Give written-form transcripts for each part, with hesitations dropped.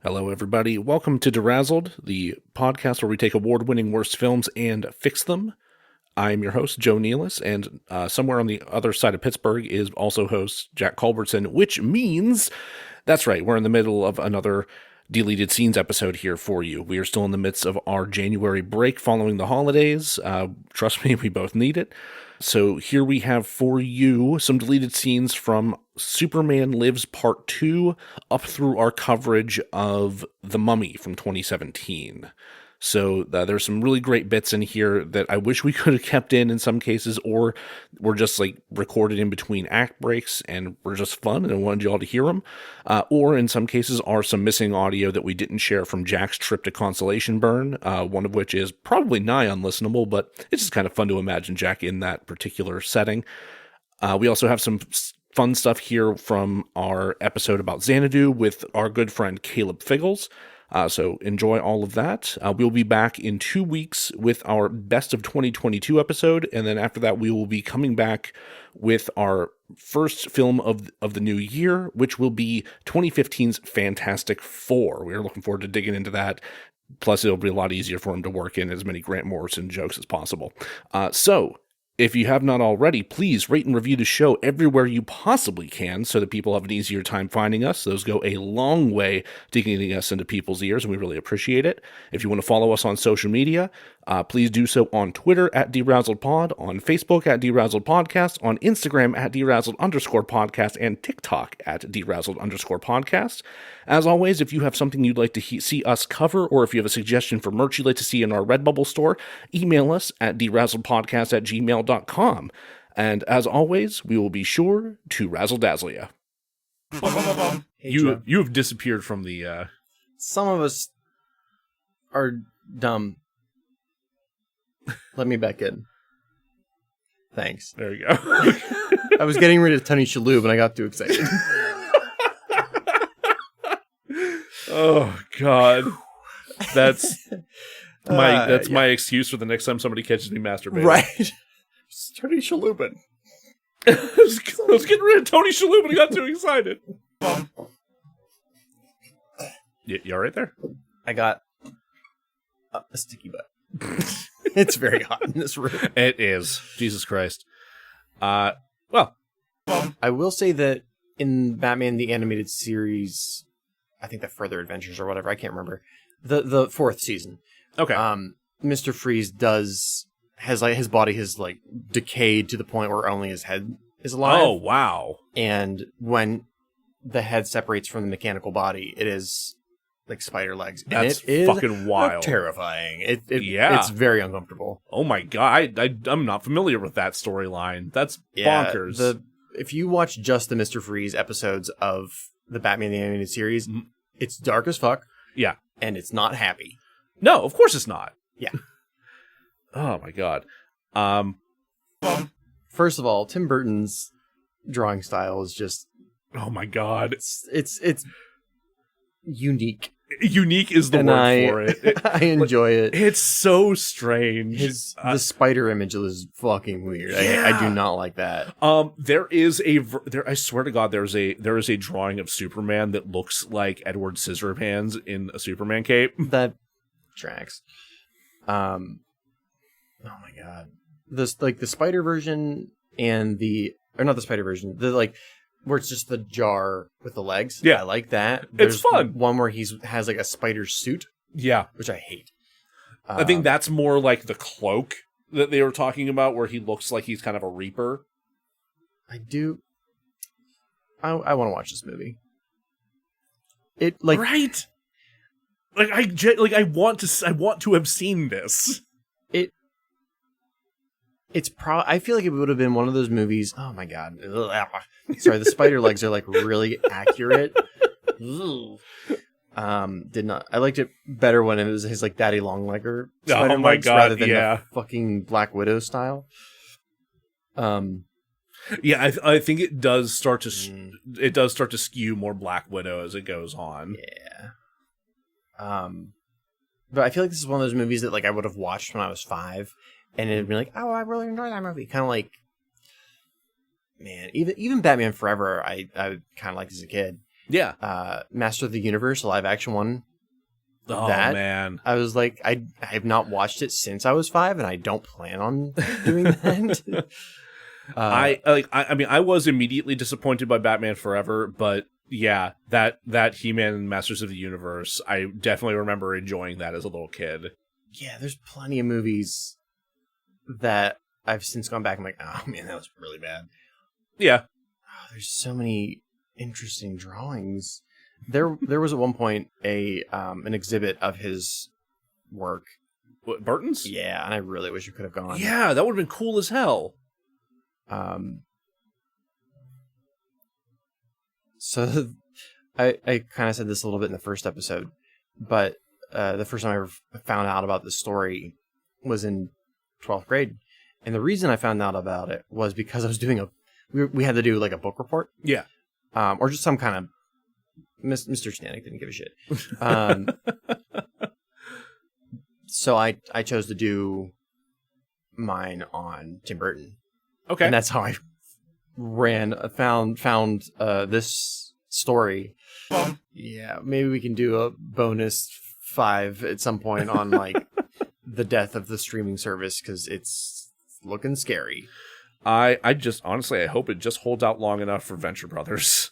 Hello, everybody. Welcome to DeRazzled, the podcast where we take award-winning worst films and fix them. I'm your host, Joe Nealis, and somewhere on the other side of Pittsburgh is also host Jack Culbertson, which means, that's right, we're in the middle of another deleted scenes episode here for you. We are still in the midst of our January break following the holidays. Trust me, we both need it. So here we have for you some deleted scenes from Superman Lives Part 2 up through our coverage of The Mummy from 2017. So there's some really great bits in here that I wish we could have kept in some cases, or were just like recorded in between act breaks and were just fun and I wanted you all to hear them. Or in some cases are some missing audio that we didn't share from Jack's trip to Constellation Burn, one of which is probably nigh unlistenable, but it's just kind of fun to imagine Jack in that particular setting. We also have some fun stuff here from our episode about Xanadu with our good friend Caleb Figgles. So enjoy all of that. We'll be back in 2 weeks with our best of 2022 episode. And then after that, we will be coming back with our first film of the new year, which will be 2015's Fantastic Four. We are looking forward to digging into that. Plus, it'll be a lot easier for him to work in as many Grant Morrison jokes as possible. So if you have not already, please rate and review the show everywhere you possibly can so that people have an easier time finding us. Those go a long way to getting us into people's ears, and we really appreciate it. If you want to follow us on social media, please do so on Twitter at DeRazzledPod, on Facebook at DeRazzledPodcast, on Instagram at DeRazzled_podcast, and TikTok at DeRazzled_podcast. As always, if you have something you'd like to see us cover, or if you have a suggestion for merch you'd like to see in our Redbubble store, email us at DeRazzledPodcast@gmail.com. And as always, we will be sure to razzle-dazzle you. You've disappeared from the... Some of us are dumb. Let me back in. Thanks. There you go. I was getting rid of Tony Shaloub and I got too excited. Oh, God. That's my excuse for the next time somebody catches me masturbating. Right. Tony Shaloubin. I was getting rid of Tony Shaloub and I got too excited. You all right there? I got a sticky butt. It's very hot in this room. It is. Jesus Christ. Well. I will say that in Batman the Animated Series, I think the Further Adventures or whatever, I can't remember, the fourth season. Okay. Mr. Freeze has his body has like decayed to the point where only his head is alive. Oh, wow. And when the head separates from the mechanical body, it is like spider legs. That's and it fucking is wild. Terrifying. Yeah. It's very uncomfortable. Oh my God. I'm not familiar with that storyline. That's bonkers. If you watch just the Mr. Freeze episodes of the Batman the Animated Series, it's dark as fuck. Yeah. And it's not happy. No, of course it's not. Yeah. Oh my God. First of all, Tim Burton's drawing style is just... Oh my God. It's unique. Unique is the word for it. I enjoy it. It's so strange. The spider image is fucking weird. Yeah. I do not like that. There is I swear to God, there is a drawing of Superman that looks like Edward Scissorhands in a Superman cape. That tracks. Oh my God. The spider version and not the spider version, where it's just the jar with the legs. Yeah. I like that. It's fun. One where has like a spider suit. Yeah. Which I hate. I think that's more like the cloak that they were talking about, where he looks like he's kind of a reaper. I do. I want to watch this movie. It like right. I want to have seen this. I feel like it would have been one of those movies. Oh my God. Sorry, the spider legs are like really accurate. I liked it better when it was his like daddy longlegger spider legs rather than the fucking Black Widow style. Yeah, I think it does start to skew more Black Widow as it goes on. Yeah. But I feel like this is one of those movies that like I would have watched when I was 5. And it'd be like, oh, I really enjoyed that movie. Kind of like, man, even Batman Forever, I kind of liked as a kid. Yeah. Master of the Universe, a live action one. Oh, That, man. I was like, I have not watched it since I was 5, and I don't plan on doing that. I mean, I was immediately disappointed by Batman Forever, but yeah, that He-Man and Masters of the Universe, I definitely remember enjoying that as a little kid. Yeah, there's plenty of movies that I've since gone back and I'm like, oh man, that was really bad. Yeah. Oh, there's so many interesting drawings. There was at one point an exhibit of his work. What, Burton's? Yeah, and I really wish you could have gone. Yeah, that would have been cool as hell. So I kind of said this a little bit in the first episode, but the first time I ever found out about this story was in 12th grade. And the reason I found out about it was because I was doing we had to do like a book report. Yeah. Or just some kind of, Mr. Stanek didn't give a shit. So I chose to do mine on Tim Burton. Okay. And that's how I found this story. Yeah, maybe we can do a bonus 5 at some point on like the death of the streaming service, because it's looking scary. I just, honestly, I hope it just holds out long enough for Venture Brothers.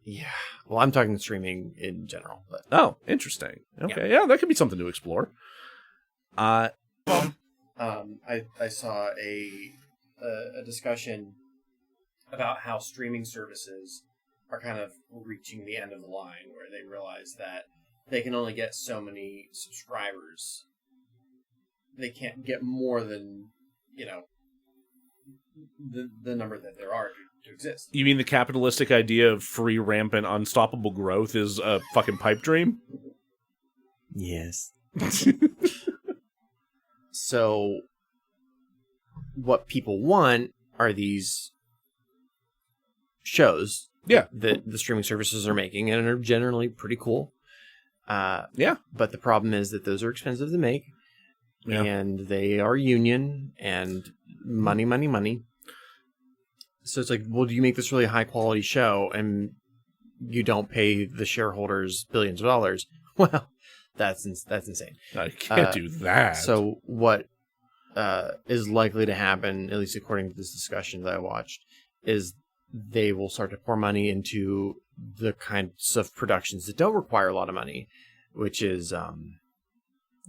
Yeah. Well, I'm talking streaming in general. But Oh, interesting. Okay, yeah, that could be something to explore. I saw a discussion about how streaming services are kind of reaching the end of the line, where they realize that they can only get so many subscribers. They can't get more than, the number that there are to exist. You mean the capitalistic idea of free, rampant, unstoppable growth is a fucking pipe dream? Yes. So, what people want are these shows that the streaming services are making, and are generally pretty cool. Yeah. But the problem is that those are expensive to make, and they are union, and money. So it's like, well, do you make this really high quality show and you don't pay the shareholders billions of dollars? Well, that's insane. I can't do that. So what is likely to happen, at least according to this discussion that I watched, is they will start to pour money into the kinds of productions that don't require a lot of money, which is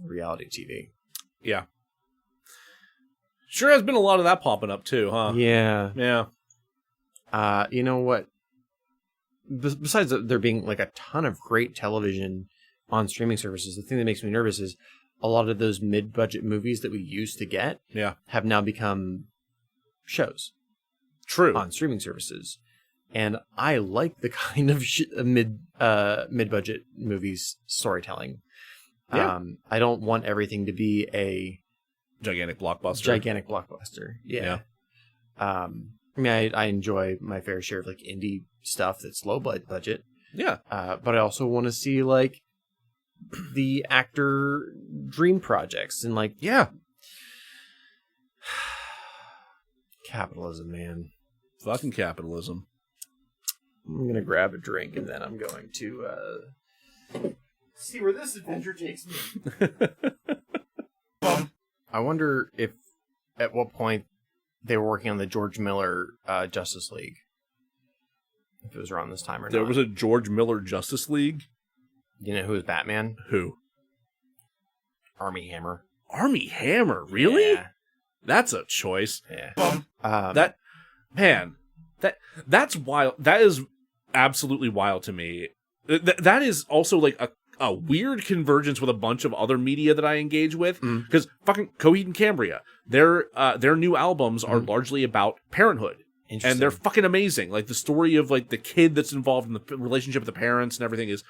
reality TV. Yeah. Sure has been a lot of that popping up too, huh? Yeah. Yeah. You know what? Besides there being like a ton of great television on streaming services, the thing that makes me nervous is a lot of those mid-budget movies that we used to get have now become shows. True. On streaming services. And I like the kind of mid-budget movies storytelling. Yeah. I don't want everything to be a gigantic blockbuster. Yeah. I mean, I enjoy my fair share of like indie stuff that's low budget. Yeah. But I also want to see like the actor dream projects and like, capitalism, man. Fucking capitalism. I'm going to grab a drink and then I'm going to see where this adventure takes me. I wonder if at what point they were working on the George Miller Justice League. If it was around this time or not. There was a George Miller Justice League? You know who was Batman? Who? Armie Hammer. Armie Hammer? Really? Yeah. That's a choice. Yeah. That's wild. That is absolutely wild to me. That is also like a weird convergence with a bunch of other media that I engage with, because fucking Coheed and Cambria, their new albums are largely about parenthood, and they're fucking amazing. Like the story of like the kid that's involved in the relationship with the parents and everything is,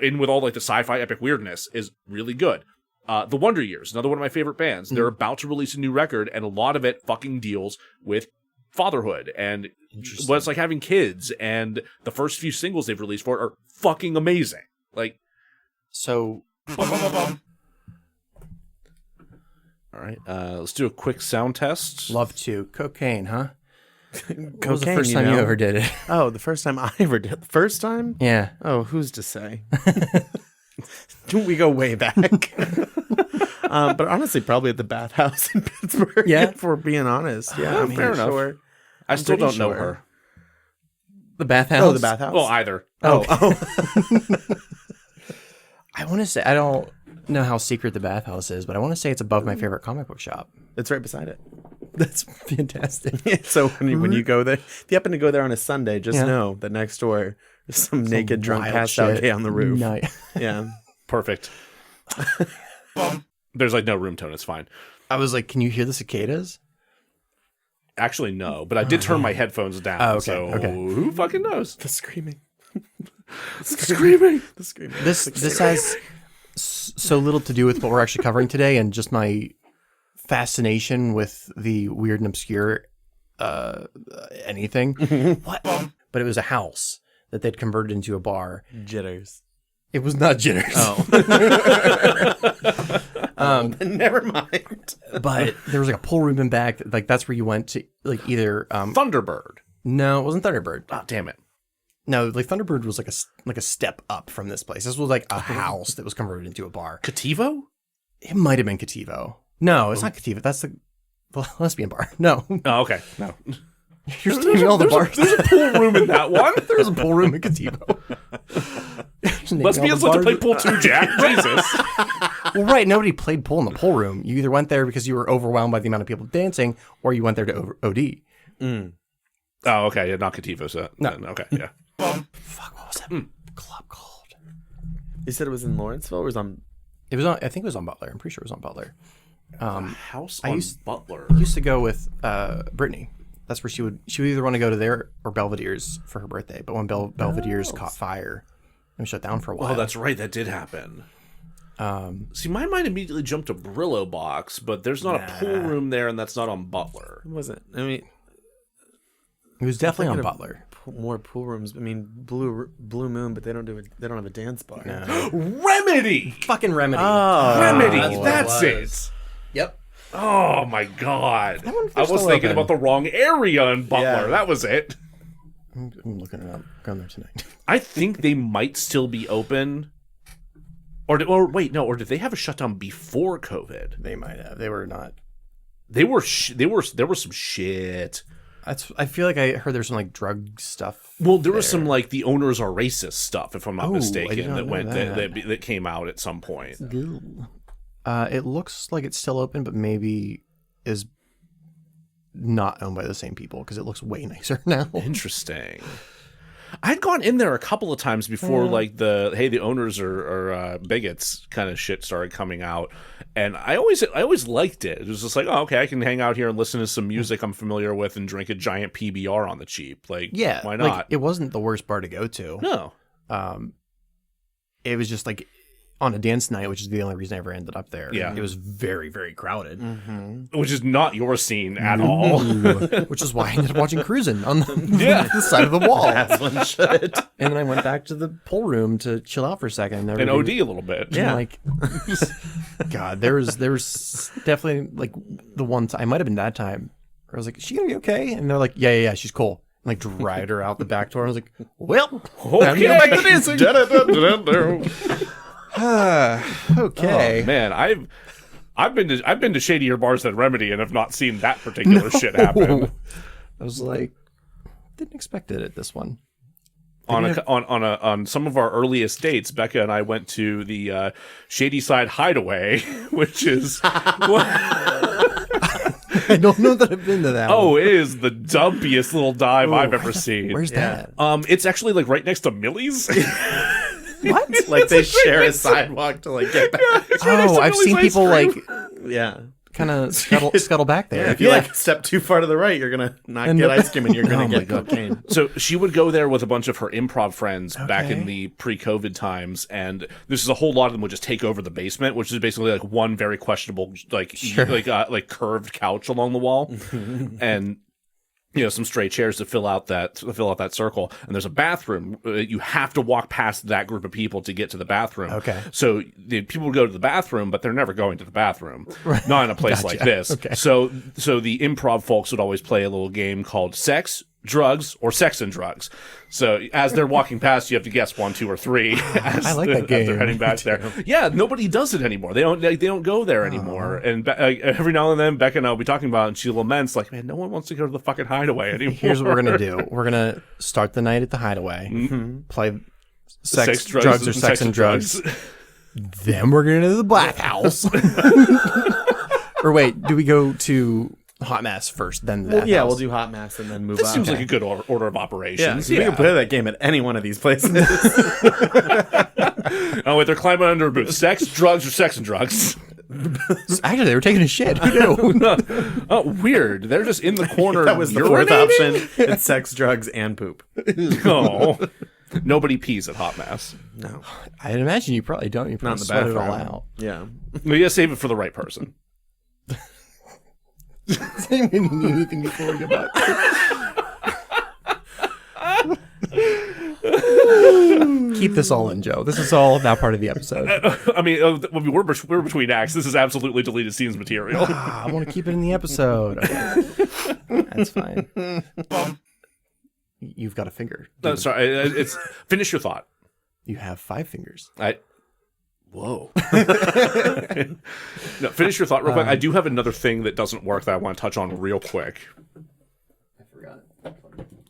in with all like the sci-fi epic weirdness, is really good. The Wonder Years, another one of my favorite bands. They're about to release a new record, and a lot of it fucking deals with fatherhood and what it's like having kids, and the first few singles they've released for it are fucking amazing. Like, so all right, let's do a quick sound test. love to cocaine, huh? What was the first time you ever did it? Oh, the first time I ever did. The first time? Yeah. Oh, who's to say? We go way back. But honestly, probably at the bathhouse in Pittsburgh. Yeah? If we're being honest. Yeah, I'm fair enough. sure. I still pretty don't know sure. her. The bathhouse? Oh, the bathhouse? Well, either. I want to say, I don't know how secret the bathhouse is, but I want to say it's above my favorite comic book shop. It's right beside it. That's fantastic. So when you go there, if you happen to go there on a Sunday, just know that next door there's some naked drunk wild passed out shit. gay on the roof. Yeah. Perfect. There's like no room tone. It's fine. I was like, can you hear the cicadas? Actually, no. But I did turn my headphones down. Oh, okay, So okay. who fucking knows? The screaming. Screaming. The screaming. This has so little to do with what we're actually covering today, and just my fascination with the weird and obscure anything. What? But it was a house that they'd converted into a bar. Jitters. It was not Jitters. Oh. Never mind. But there was like a pool room in back. Like that's where you went to like either Thunderbird. no, it wasn't Thunderbird. Oh, damn it. No, like Thunderbird was like a step up from this place. This was like a house that was converted into a bar. Cativo? It might have been Cativo. No, it's not Cativo. That's the lesbian bar. No. Oh, okay. No. You're naming all the bars. There's a pool room in that one. There's a pool room in Cativo. Lesbians like to play pool too, Jack. Jesus. Well, right. Nobody played pool in the pool room. You either went there because you were overwhelmed by the amount of people dancing, or you went there to OD. Oh, okay. Yeah, not Cativo. So No. Okay. Yeah. Fuck, what was that club called? You said it was in Lawrenceville or was on... It was on. I think it was on Butler. I'm pretty sure it was on Butler. House on Butler. I used to go with Brittany. That's where she would either want to go to there or Belvedere's for her birthday. But when Belvedere's caught fire and shut down for a while. Oh, that's right. That did happen. See, my mind immediately jumped to Brillo Box, but there's not a pool room there, and that's not on Butler. It wasn't. I mean... It was definitely on thinking of Butler. More pool rooms. I mean, Blue Moon, but they don't have a dance bar. Remedy. Fucking Remedy. Remedy. That's what That's it it. was. Yep. Oh my god. wonder if I they're was still thinking open. about the wrong area in Butler. Yeah. That was it. I'm looking it up. Going there tonight. I think they might still be open. Or did they have a shutdown before COVID? They might have. They were not. There was some shit. I feel like I heard there's some like drug stuff. Well, there was some like the owners are racist stuff, if I'm not I mistaken, did not know that came out at some point. It looks like it's still open, but maybe is not owned by the same people because it looks way nicer now. Interesting. I'd gone in there a couple of times before, like the owners are bigots kind of shit started coming out, and I always liked it. It was just like, oh, okay, I can hang out here and listen to some music I'm familiar with and drink a giant PBR on the cheap. Like, Yeah, why not? Like, it wasn't the worst bar to go to. No. It was just like on a dance night, which is the only reason I ever ended up there. Yeah. It was very, very crowded. Which is not your scene at all. Which is why I ended up watching Cruisin' on the side of the wall. That's one should. And then I went back to the pool room to chill out for a second. And OD a little bit. Yeah. Like, God, there was definitely like the one time, it might have been that time, where I was like, is she gonna be okay? And they're like, yeah, she's cool. And like dragged her out the back door. I was like, well, time to go back to dancing. Okay. Oh, man, I've been to shadier bars than Remedy and have not seen that particular shit happen. I was like, didn't expect it at this one. On some of our earliest dates, Becca and I went to the Shady Side Hideaway, which is I don't know that I've been to that one. oh, it is the dumpiest little dive I've ever seen. Where's that? It's actually like right next to Millie's. What? Like they share a sidewalk to like get back. Oh, I've seen Millie's people ice like Yeah. kind of scuttle back there. If you like step too far to the right, you're gonna not get ice cream and you're gonna get cocaine. So she would go there with a bunch of her improv friends back in the pre-COVID times, and this is a whole lot of them would just take over the basement, which is basically like one very questionable like curved couch along the wall, and some stray chairs to fill out that circle, and there's a bathroom. You have to walk past that group of people to get to the bathroom. Okay. So the people go to the bathroom, but they're never going to the bathroom. Not in a place like this. Okay. So the improv folks would always play a little game called Sex, Drugs, or Sex and Drugs. So as they're walking past, you have to guess 1, 2, or 3. I like that game. As they're heading back there. Yeah, nobody does it anymore. They don't go there anymore. And every now and then, Becca and I will be talking about it, and she laments like, "Man, no one wants to go to the fucking Hideaway anymore." Here's what we're gonna do. We're gonna start the night at the Hideaway. Play sex, Drugs, drugs, or sex and drugs. Then we're gonna do the Black House. Or wait, do we go to Hot Mess first, then the Yeah, house? we'll do Hot Mess and then move This on. seems like a good order of operations. We can play that game at any one of these places. Oh wait, they're climbing under a booth. Sex, drugs, or sex and drugs. Actually, they were taking a shit. Who knew? Oh, weird. They're just in the corner. That was the fourth option. It's sex, drugs, and poop. Oh. Nobody pees at Hot Mess. No, I'd imagine you probably don't. You probably not in the sweat it all bathroom. out. Yeah. You gotta save it for the right person. Didn't even need anything to worry about. Keep this all in, Joe. This is all now part of the episode. I mean, we're between acts. This is absolutely deleted scenes material. I want to keep it in the episode. Okay. That's fine. You've got a finger. No, sorry, it's finish your thought. You have 5 fingers. Whoa. No, finish your thought real quick. I do have another thing that doesn't work that I want to touch on real quick. I forgot it.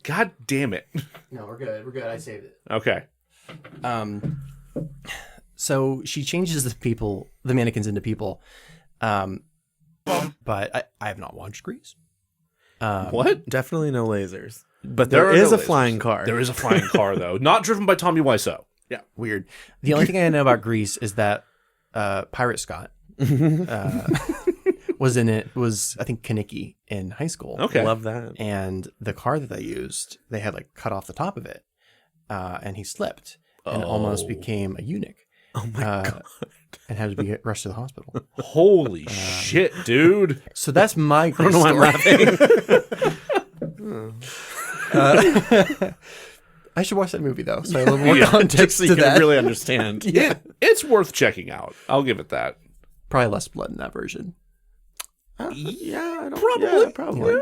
God damn it. No, we're good. We're good. I saved it. Okay. So she changes the mannequins into people. But I have not watched Grease. What? Definitely no lasers. But There there are is no a lasers. flying car. There is a flying car, though. Not driven by Tommy Wiseau. Yeah. Weird. The only thing I know about Grease is that Pirate Scott was in it. Was I think Kaneki in high school. Okay. Love that. And the car that they used, they had like cut off the top of it, and he slipped and almost became a eunuch. Oh my God. And had to be rushed to the hospital. Holy shit, dude. So that's my Grease I don't know why I'm story. laughing. I should watch that movie though, so I have a little more Just context so you to can that. really understand. Yeah, It's worth checking out. I'll give it that. probably less blood in that version. Yeah, I don't, Probably. Yeah, probably. Yeah.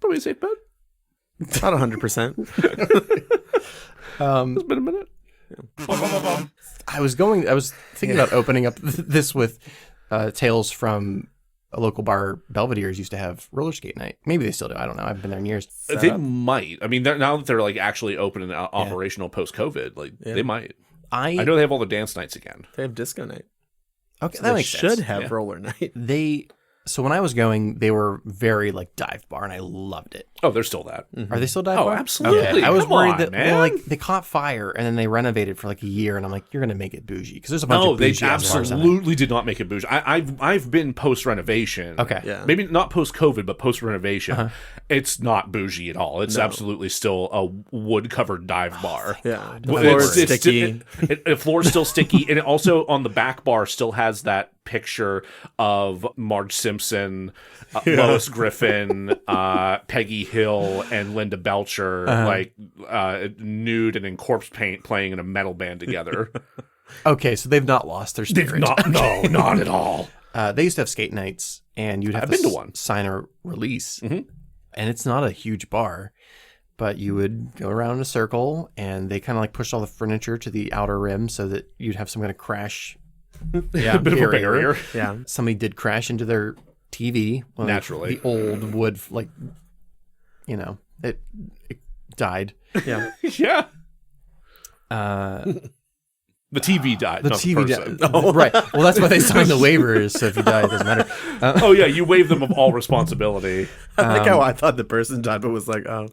Probably a safe bet. Not 100%. It's been a minute. I was thinking about opening up this with tales from a local bar. Belvedere's used to have roller skate night. Maybe they still do. I don't know. I haven't been there in years. They might. I mean, now that they're like actually open and operational post-COVID, like they might. I know they have all the dance nights again. They have disco night. Okay, So that they makes should sense. have roller night. So when I was going, they were very like dive bar, and I loved it. Oh, they're still that. Are they still dive Oh, bar? absolutely. Okay. I was Come worried on, that man. like they caught fire and then they renovated for like a year, and I'm like, you're gonna make it bougie because there's a bunch No, of they bougie bars on it. absolutely did not make it bougie. I've been post renovation. Okay. Yeah. Maybe not post COVID, but post renovation. It's not bougie at all. It's absolutely still a wood covered dive bar. Yeah. The Well, floor is sticky. The floor's still sticky, and it also on the back bar still has that picture of Marge Simpson, Lois Griffin, Peggy Hill, and Linda Belcher, nude and in corpse paint, playing in a metal band together. Okay, so they've not lost their spirit. No, not at all. They used to have skate nights, and you'd have I've to been to one. sign a release, and it's not a huge bar, but you would go around in a circle, and they kind of like pushed all the furniture to the outer rim so that you'd have some kind of crash. Yeah, bit of a barrier. Yeah. Somebody did crash into their TV. Well, Naturally. the old wood, like, it died. Yeah. Yeah. The TV died. The not TV person. died. Right. Well, that's why they signed the waivers. So if you die, it doesn't matter. Oh yeah, you waive them of all responsibility. I like how I thought the person died, but was like, I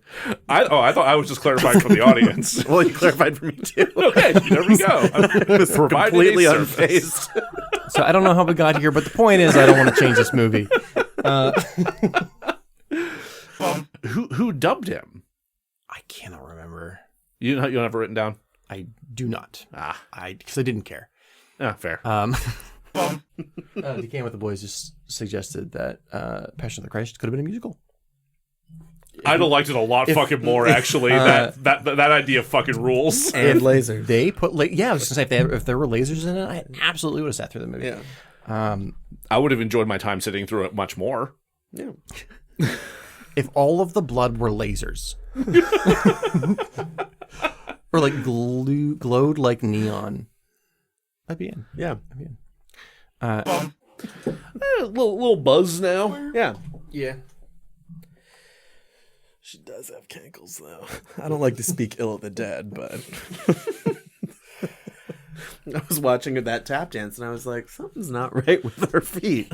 thought I was just clarifying for the audience. well, you clarified for me too. Okay, there we go. It was Provided completely a service. unfazed. So I don't know how we got here, but the point is, I don't want to change this movie. Who dubbed him? I cannot remember. You don't have it written down? I do not. Ah, Because I didn't care. fair. DK with the Boys just suggested that Passion of the Christ could have been a musical. I'd have liked it a lot fucking more, actually. That idea fucking rules. And lasers. They put I was gonna say if there were lasers in it, I absolutely would have sat through the movie. Yeah. I would have enjoyed my time sitting through it much more. Yeah. If all of the blood were lasers, or like glowed like neon, I'd be in. Yeah. I'd be in. Little buzz now. Yeah. Yeah. She does have cankles, though. I don't like to speak ill of the dead, but I was watching that tap dance, and I was like, something's not right with her feet.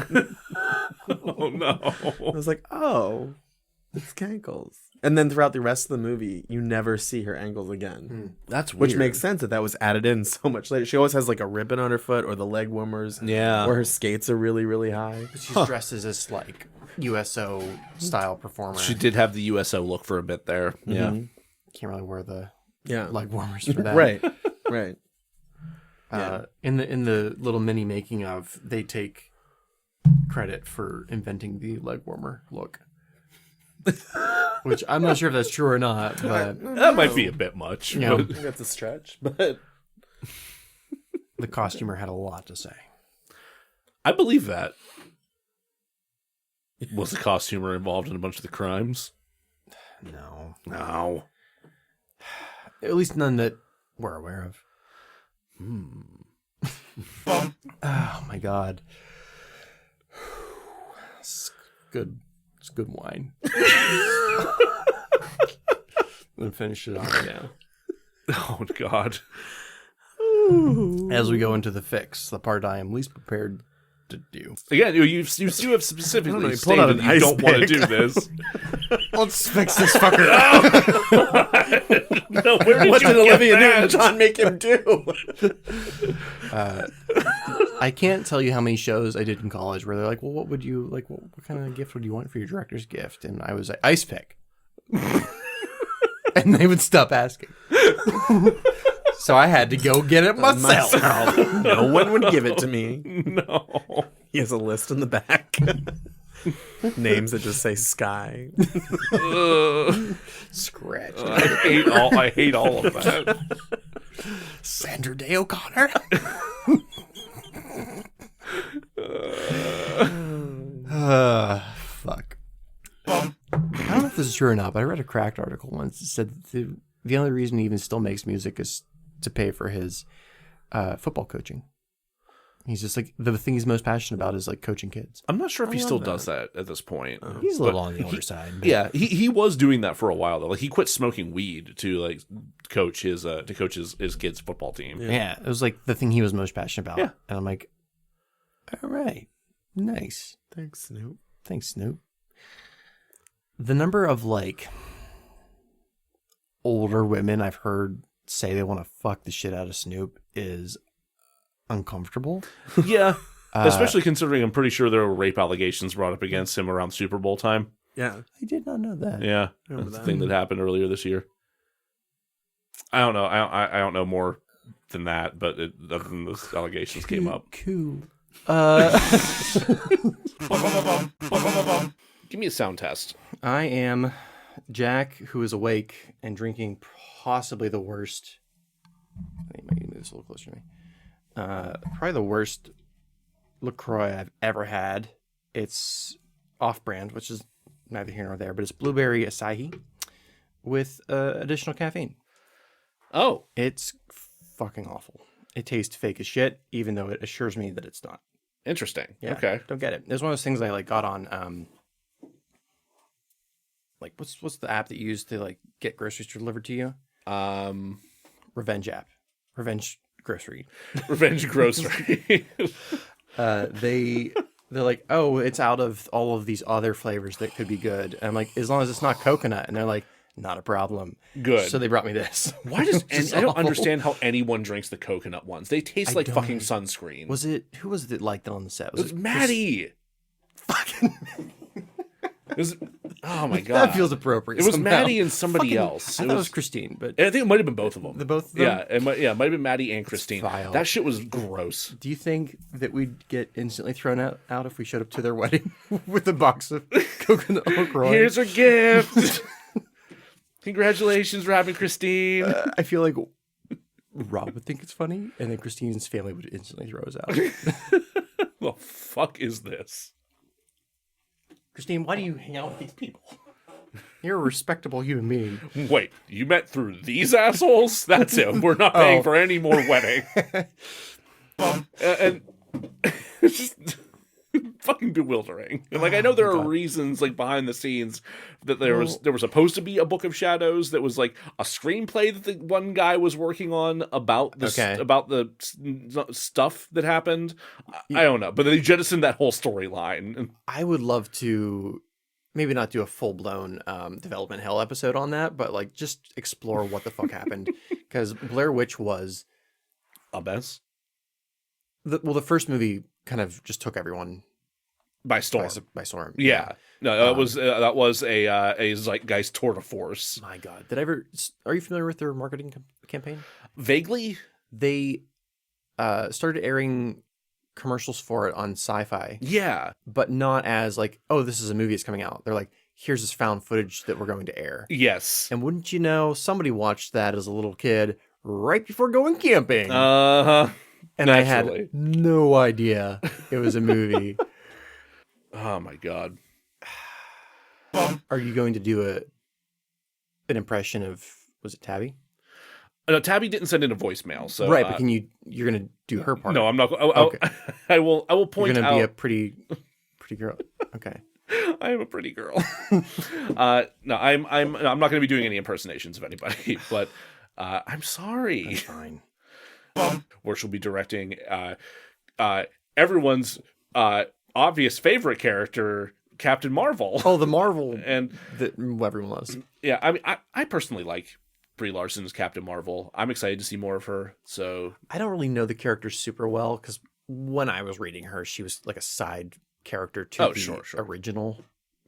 Oh, no. I was like, oh, it's cankles. And then throughout the rest of the movie, you never see her ankles again. That's weird. Which makes sense that was added in so much later. She always has like a ribbon on her foot or the leg warmers. Yeah. Or her skates are really, really high. But she's dressed as this like USO style performer. She did have the USO look for a bit there. Yeah. Can't really wear the Yeah. leg warmers for that. Right. Right. In the little mini making of, they take credit for inventing the leg warmer look. Which I'm not sure if that's true or not, but That might be a bit much. Yeah. I But think that's a stretch, but the costumer had a lot to say. I believe that. Was the costumer involved in a bunch of the crimes? No. No. At least none that we're aware of. Oh my god. It's good. It's good wine. I'm gonna finish it off now. Oh, God. As we go into the fix, the part I am least prepared to do. Again, you do have specifically you pulled stated out an that you ice don't want to pick. do this. Let's fix this fucker. No, where did what you did get Olivia that? Newton-John make him do? I can't tell you how many shows I did in college where they're like, well, what would you like? What kind of gift would you want for your director's gift? And I was like, ice pick. And they would stop asking. So I had to go get it myself. No one would give it to me. No. He has a list in the back. Names that just say Sky. Scratch. I hate all of that. Sandra Day O'Connor. Fuck. I don't know if this is true or not, but I read a Cracked article once that said that the only reason he even still makes music is to pay for his football coaching. He's just like, the thing he's most passionate about is like coaching kids. I'm not sure if he still does that at this point. He's a little on the older side. But Yeah, he was doing that for a while though. Like he quit smoking weed to like coach his kids' football team. yeah, it was like the thing he was most passionate about. Yeah. And I'm like, all right, nice. Thanks, Snoop. Thanks, Snoop. The number of like older women I've heard say they want to fuck the shit out of Snoop is uncomfortable. Yeah, especially considering I'm pretty sure there were rape allegations brought up against him around Super Bowl time. Yeah. I did not know that. Yeah, Remember that's the that. thing that happened earlier this year. I don't know. I don't know more than that, but other than those allegations came up. Cool. Give me a sound test. I am Jack, who is awake and drinking possibly the worst. I think I can move this a little closer to me. Probably the worst LaCroix I've ever had. It's off-brand, which is neither here nor there, but it's blueberry acai with additional caffeine. Oh, It's fucking awful. It tastes fake as shit, even though it assures me that it's not. interesting. Yeah, Okay. don't get it. It's one of those things I like got on. Like what's the app that you use to like get groceries delivered to you? Revenge app, Revenge Grocery. Revenge Grocery. They're like, oh, it's out of all of these other flavors that could be good. And I'm like, as long as it's not coconut. And they're like, not a problem. Good. So they brought me this. Why does It's I don't awful. understand how anyone drinks the coconut ones? They taste like don't. fucking sunscreen. Who was it like that on the set? It was Maddie. Fucking. It was Oh my god, That feels appropriate. It was somehow. Maddie and somebody else. I thought it was Christine, but I think it might have been both of them. the both of them? Yeah, it might have been Maddie and Christine. vile. That shit was gross. Do you think that we'd get instantly thrown out if we showed up to their wedding with a box of coconut milk Roy? Here's her gift. Congratulations, Rob and Christine. I feel like Rob would think it's funny, and then Christine's family would instantly throw us out. The fuck is this? Christine, why do you hang out with these people? You're a respectable human being. Wait, you met through these assholes? That's it. We're not paying for any more wedding. And it's just fucking bewildering. And like I know there are reasons like behind the scenes that there was supposed to be a Book of Shadows that was like a screenplay that the one guy was working on about the about the stuff that happened. I don't know, but they jettisoned that whole storyline. I would love to maybe not do a full-blown development hell episode on that, but like just explore what the fuck happened, because Blair Witch was A mess the first movie kind of just took everyone by storm. by storm. Yeah. No, that was a zeitgeist tour de force. My God, are you familiar with their marketing campaign? Vaguely, They started airing commercials for it on Sci-Fi, yeah. but not as like, oh, this is a movie that's coming out. They're like, here's this found footage that we're going to air. Yes. And wouldn't you know, somebody watched that as a little kid right before going camping. Uh-huh. And naturally. I had no idea it was a movie. Oh my God. Are you going to do an impression of, was it Tabby? No, Tabby didn't send in a voicemail, so Right, but you're going to do her part. No, I'm not. Okay. I will point You're going out. to be a pretty girl. Okay. I am a pretty girl. No, I'm not going to be doing any impersonations of anybody, but I'm sorry. That's fine. Where she'll be directing everyone's obvious favorite character, Captain Marvel. Oh, the Marvel And that everyone loves. yeah, I mean, I personally like Brie Larson as Captain Marvel. I'm excited to see more of her. So I don't really know the character super well, because when I was reading her, she was like a side character to the original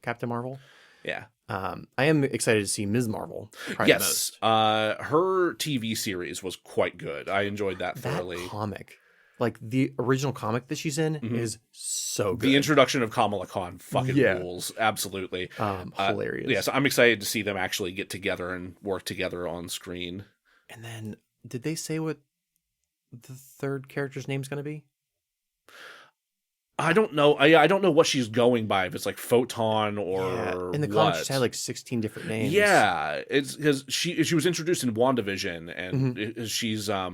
Captain Marvel. yeah. I am excited to see Ms. Marvel. Probably the Yes. most. Her TV series was quite good. I enjoyed that thoroughly. That comic, like the original comic that she's in, is so good. The introduction of Kamala Khan fucking Yeah. rules. Absolutely. Hilarious. Yes, I'm excited to see them actually get together and work together on screen. And then, did they say what the third character's name's going to be? I don't know. I don't know what she's going by. If it's like Photon or in the comics, she's had like 16 different names. Yeah, it's because she was introduced in WandaVision, and Mm-hmm. she's I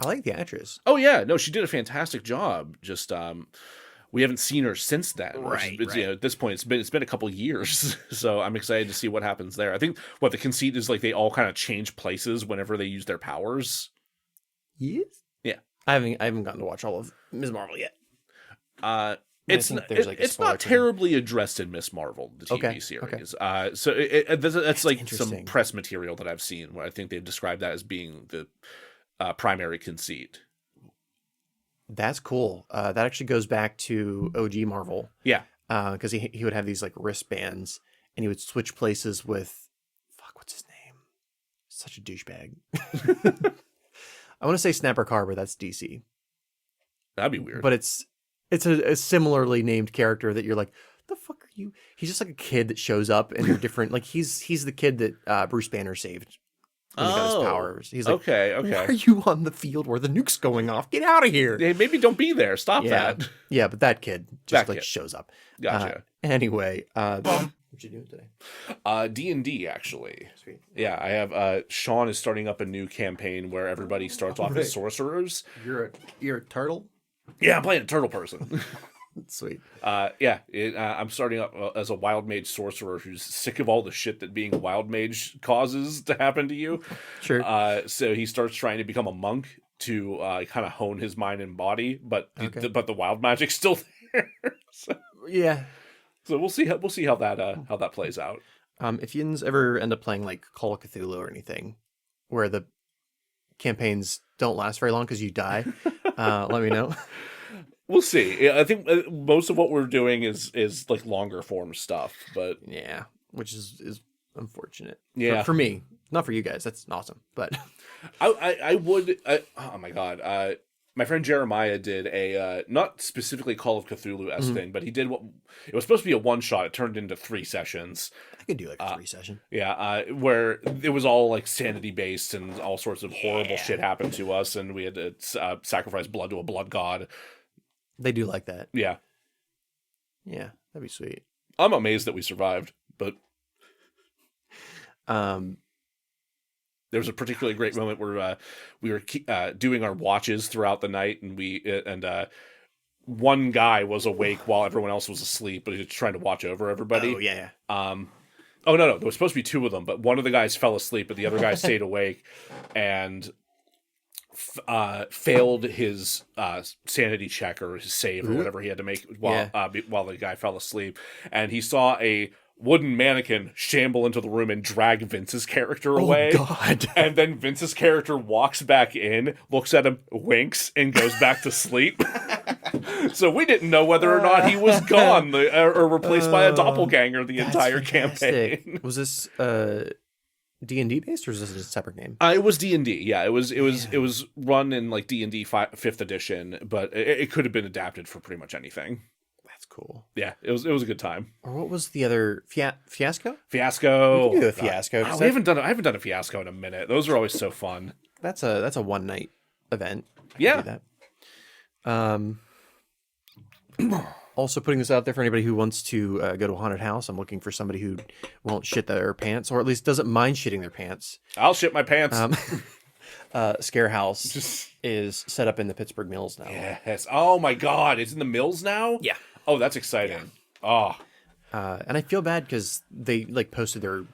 like the actress. Oh yeah, no, she did a fantastic job. Just we haven't seen her since then. Right, You know, at this point, it's been a couple years, so I'm excited to see what happens there. I think what the conceit is like they all kind of change places whenever they use their powers. Yes. I haven't gotten to watch all of Ms. Marvel yet. It's think there's, like, a it's spoiler not thing. terribly addressed in Miss Marvel, the TV series. So that's like some interesting. press material that I've seen where I think they've described that as being the primary conceit. That's cool. That actually goes back to OG Marvel. Yeah. Because he would have these like wristbands, and he would switch places with, what's his name? Such a douchebag. I want to say Snapper Carver. That's DC. That'd be weird. But it's a similarly named character that you're like, the fuck are you? He's just like a kid that shows up, and you're different. Like he's the kid that Bruce Banner saved when he got his powers. He's like, okay. why are you on the field where the nuke's going off? Get out of here. Hey, maybe don't be there. Stop that. Yeah, but that kid just That kid. shows up. Gotcha. Anyway, what you doing today? D&D actually. Sweet. Yeah, I have Sean is starting up a new campaign where everybody starts off as sorcerers. You're a turtle. Yeah, I'm playing a turtle person. Sweet. I'm starting up as a wild mage sorcerer who's sick of all the shit that being a wild mage causes to happen to you. Sure. So he starts trying to become a monk to kind of hone his mind and body, but the wild magic's still there. Yeah. So we'll see how that plays out. If you ever end up playing like Call of Cthulhu or anything, where the campaigns don't last very long because you die, let me know. We'll see. Yeah, I think most of what we're doing is like longer form stuff, but Yeah, which is unfortunate. Yeah. For me, not for you guys. That's awesome, but I would. Oh my god. My friend Jeremiah did a not specifically Call of Cthulhu-esque thing, but he did what it was supposed to be a one shot. It turned into 3 sessions. I could do like a 3 session. Yeah, where it was all like sanity based and all sorts of horrible shit happened to us, and we had to sacrifice blood to a blood god. They do like that. Yeah, Yeah, that'd be sweet. I'm amazed that we survived, but there was a particularly great moment where we were doing our watches throughout the night, and one guy was awake while everyone else was asleep, but he was trying to watch over everybody. Oh yeah. Oh no, there was supposed to be 2 of them, but one of the guys fell asleep, but the other guy stayed awake and failed his sanity check or his save or whatever he had to make while the guy fell asleep, and he saw a wooden mannequin shamble into the room and drag Vince's character away. Oh God! And then Vince's character walks back in, looks at him, winks, and goes back to sleep. So we didn't know whether or not he was gone or replaced by a doppelganger the entire campaign. Was this D&D based, or is this a separate game? It was D&D. Yeah, it was run in like D&D 5th edition, but it could have been adapted for pretty much anything. That's cool. Yeah, it was a good time. Or what was the other Fiasco? Fiasco. We can do a Fiasco. I haven't done a Fiasco in a minute. Those are always so fun. That's a one night event. I Yeah. can do that. Also putting this out there for anybody who wants to go to a haunted house. I'm looking for somebody who won't shit their pants, or at least doesn't mind shitting their pants. I'll shit my pants. Scare House is set up in the Pittsburgh Mills now. Yes. Oh my God, it's in the Mills now? Yeah. Oh, that's exciting. Oh. And I feel bad because they like posted their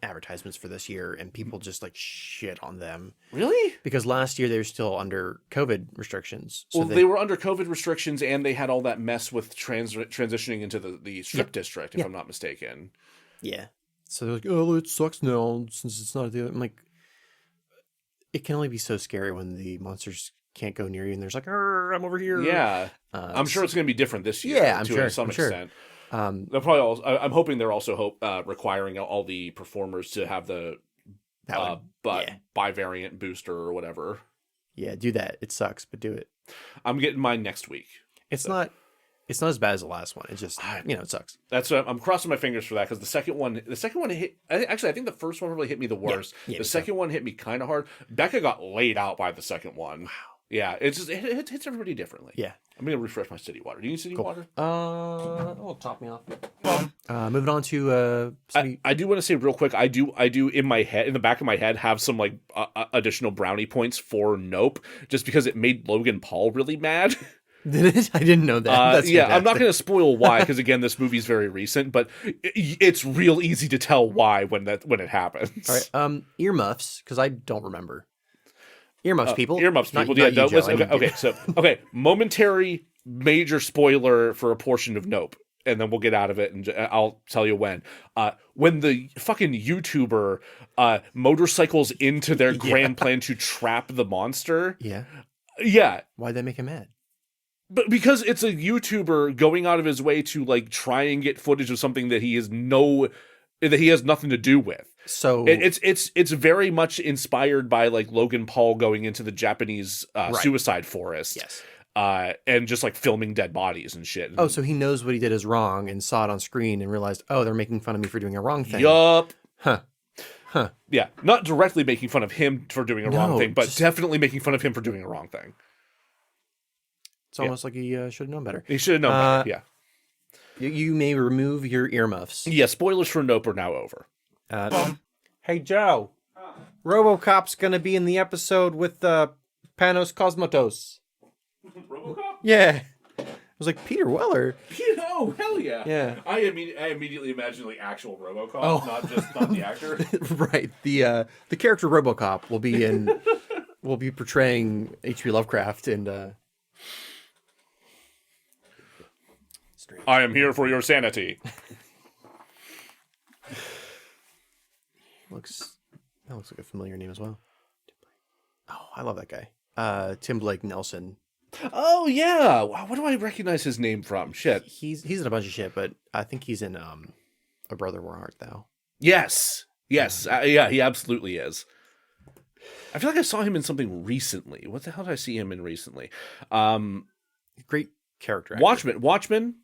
advertisements for this year, and people just like shit on them. Really? Because last year they were still under COVID restrictions. So Well, they were under COVID restrictions, and they had all that mess with transitioning into the strip district, if I'm not mistaken. Yeah. So they're like, oh, it sucks now since it's not the. I'm like, it can only be so scary when the monsters can't go near you, and there's like, I'm over here. Yeah. I'm sure it's going to be different this year. Yeah, I'm sure. To some I'm sure. extent. They'll probably also, I'm hoping they're also requiring all the performers to have the bivariant booster or whatever. Yeah, do that. It sucks, but do it. I'm getting mine next week. It's not as bad as the last one. It's just it sucks. That's what I'm crossing my fingers for that, because the second one hit. I think the first one really hit me the worst. Yeah, the second one hit me kind of hard. Becca got laid out by the second one. Wow. Yeah, it's just it hits everybody differently. Yeah. I'm gonna refresh my city water. Do you need city water? Top me off. Moving on to I do want to say real quick. I do in my head, in the back of my head, have some like additional brownie points for Nope, just because it made Logan Paul really mad. Did it? I didn't know that. That's yeah, I'm fantastic. not going to spoil why, because again, this movie's very recent, but it's real easy to tell why when it happens. All right. Earmuffs, because I don't remember. Earmuffs, people. Earmuffs, Not- people. not Yeah, you, Joe. I mean, okay. Momentary major spoiler for a portion of Nope, and then we'll get out of it, and I'll tell you when. When the fucking YouTuber motorcycles into their grand plan to trap the monster. Yeah. Yeah. Why'd that make him mad? But because it's a YouTuber going out of his way to like try and get footage of something that he has nothing to do with. So it's very much inspired by like Logan Paul going into the Japanese suicide forest. Yes. And just like filming dead bodies and shit. Oh, so he knows what he did is wrong and saw it on screen and realized, oh, they're making fun of me for doing a wrong thing. Yup. Huh. Yeah, not directly making fun of him for doing a wrong thing, but just- definitely making fun of him for doing a wrong thing. It's almost like he should have known better. He should have known better. Yeah. You may remove your earmuffs. Yeah, spoilers for Nope are now over. Hey, Joe. RoboCop's going to be in the episode with Panos Cosmatos. RoboCop? Yeah. I was like, Peter Weller. Oh, hell yeah. Yeah. I immediately imagine like actual RoboCop, not the actor. Right. The character RoboCop will be portraying H.P. Lovecraft and I am here for your sanity. that looks like a familiar name as well. Oh, I love that guy. Tim Blake Nelson Oh yeah, wow, what do I recognize his name from? Shit. He's in a bunch of shit, but I think he's in A Brother Where Art Thou. Yes, yeah, he absolutely is. I feel like I saw him in something recently. What the hell did I see him in recently? Great character actor. Watchmen,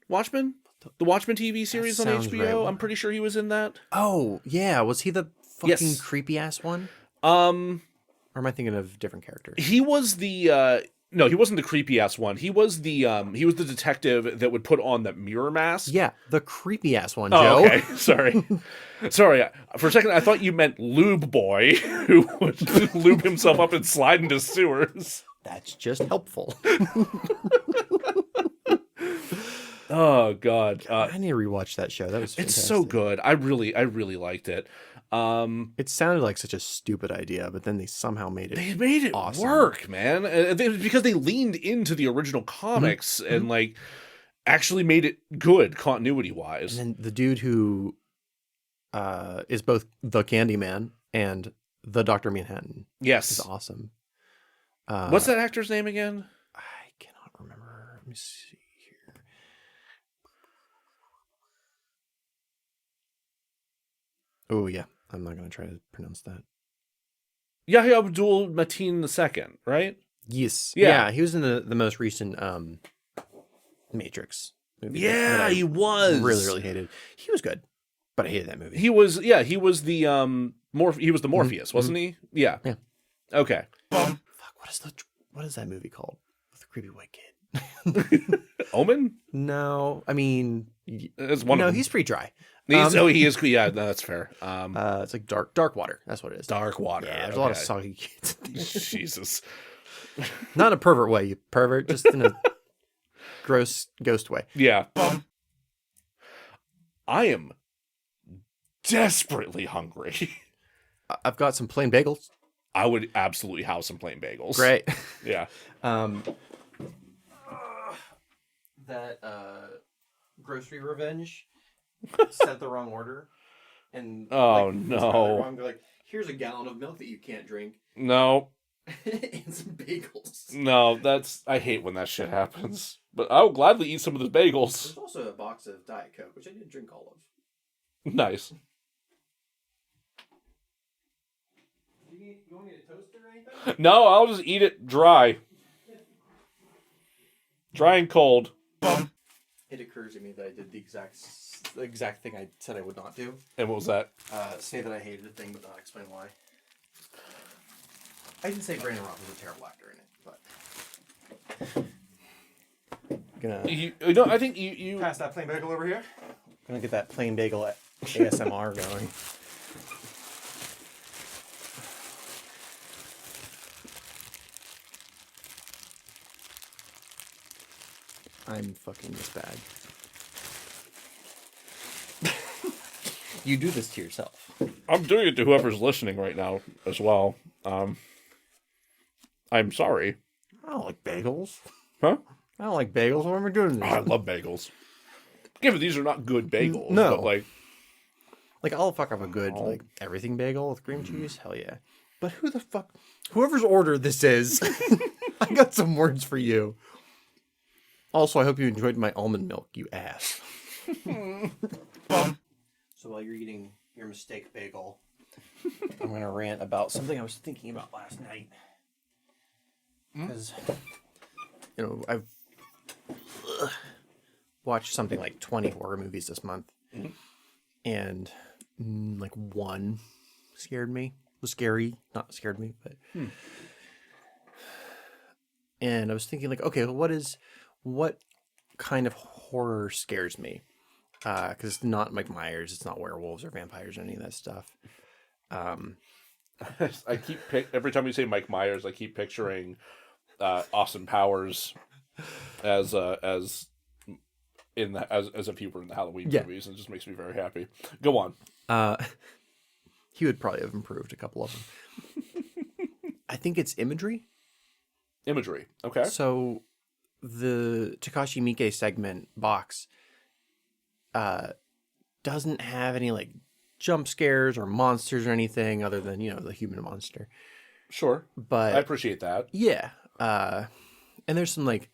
the Watchmen TV series on sounds HBO. right. I'm pretty sure he was in that. Oh yeah, was he the fucking Yes. creepy ass one? Um, Or am I thinking of different characters? he was the no, he wasn't the creepy ass one. He was the detective that would put on that mirror mask. Yeah, the creepy ass one, Oh, Joe. okay. Sorry. For a second, I thought you meant Lube Boy, who would lube himself up and slide into sewers. That's just helpful. Oh God, I need to rewatch that show. That was fantastic. it's so good. I really liked it. It sounded like such a stupid idea, but then they somehow made it. They made it awesome. work, man. Because they leaned into the original comics and like actually made it good continuity wise. And then the dude who is both the Candyman and the Dr. Manhattan Yes. is awesome. What's that actor's name again? I cannot remember. Let me see here. Oh yeah, I'm not gonna try to pronounce that. Yahya Abdul Mateen II, right? Yes. Yeah. Yeah, he was in the most recent Matrix movie. that I he was. really hated. He was good, but I hated that movie. He was the Morpheus, wasn't he? Yeah. Yeah. Okay. Fuck, what is that movie called? With the creepy white kid. Omen? No, I mean, It's one of them. he's pretty dry. He is. Yeah, no, that's fair. It's like dark water. That's what it is. Dark Water. Yeah, there's a lot of okay. soggy kids. Jesus. Not in a pervert way, you pervert. Just in a gross ghost way. Yeah. I am desperately hungry. I've got some plain bagels. I would absolutely have some plain bagels. Great. Yeah. That grocery revenge sent the wrong order, and Oh, no. wrong. They're like, here's a gallon of milk that you can't drink, No. and some bagels. No, I hate when that shit happens. But I will gladly eat some of the bagels. There's also a box of Diet Coke, which I didn't drink all of. Nice. You want me to toast it or anything? No, I'll just eat it dry. Dry and cold. It occurs to me that I did the exact thing I said I would not do. And what was that? Say that I hated the thing, but not explain why. I didn't say Brandon Roth was a terrible actor in it, but I think you pass that plain bagel over here. I'm gonna get that plain bagel ASMR going. I'm fucking this bad. You do this to yourself. I'm doing it to whoever's listening right now as well. I'm sorry. I don't like bagels. Huh? I don't like bagels. What am I doing? Oh, I love bagels. Given these are not good bagels, No. but like Like, I'll fuck up a good, like, everything bagel with cream cheese. Hell yeah. But who the fuck? Whoever's order this is, I got some words for you. Also, I hope you enjoyed my almond milk, you ass. So while you're eating your mistake bagel, I'm going to rant about something I was thinking about last night. Because, I've watched something like 20 horror movies this month. And like one scared me. Was scary, not scared me, but. And I was thinking, like, okay, what kind of horror scares me? Because it's not Mike Myers, it's not werewolves or vampires or any of that stuff. I keep every time you say Mike Myers, I keep picturing Austin Powers as if he were in the Halloween movies, and it just makes me very happy. Go on. He would probably have improved a couple of them. I think it's imagery. Imagery. Okay. So the Takashi Miike segment box doesn't have any like jump scares or monsters or anything other than, the human monster. Sure. But I appreciate that. yeah. And there's some like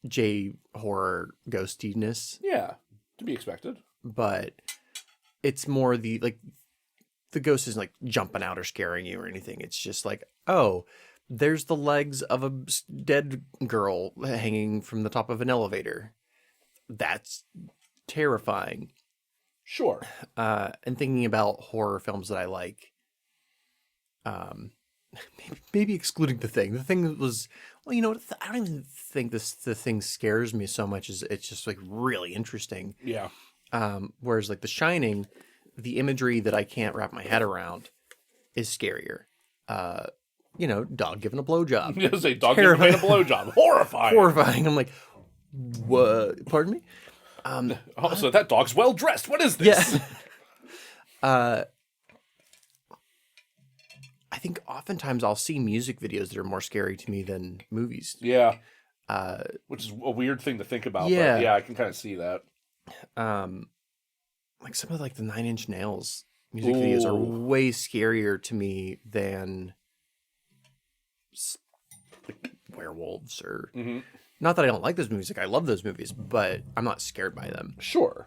J horror ghostiness, Yeah, to be expected. but it's more the ghost isn't like jumping out or scaring you or anything. It's just like, oh, there's the legs of a dead girl hanging from the top of an elevator. That's terrifying. Sure. And thinking about horror films that I like, maybe excluding The Thing. The Thing was, well, you know, I don't even think the Thing scares me so much as it's just like really interesting. Yeah. Whereas like The Shining, the imagery that I can't wrap my head around is scarier. You know, dog giving a blowjob. Just a dog giving a blowjob. Horrifying. Horrifying. I'm like, what? Pardon me? Also, that dog's well dressed. What is this? Yeah. I think oftentimes I'll see music videos that are more scary to me than movies. Yeah. Which is a weird thing to think about. Yeah. But yeah, I can kind of see that. Like some of like the Nine Inch Nails music videos are way scarier to me than like werewolves or. Mm-hmm. Not that I don't like those movies. Like I love those movies, but I'm not scared by them. Sure.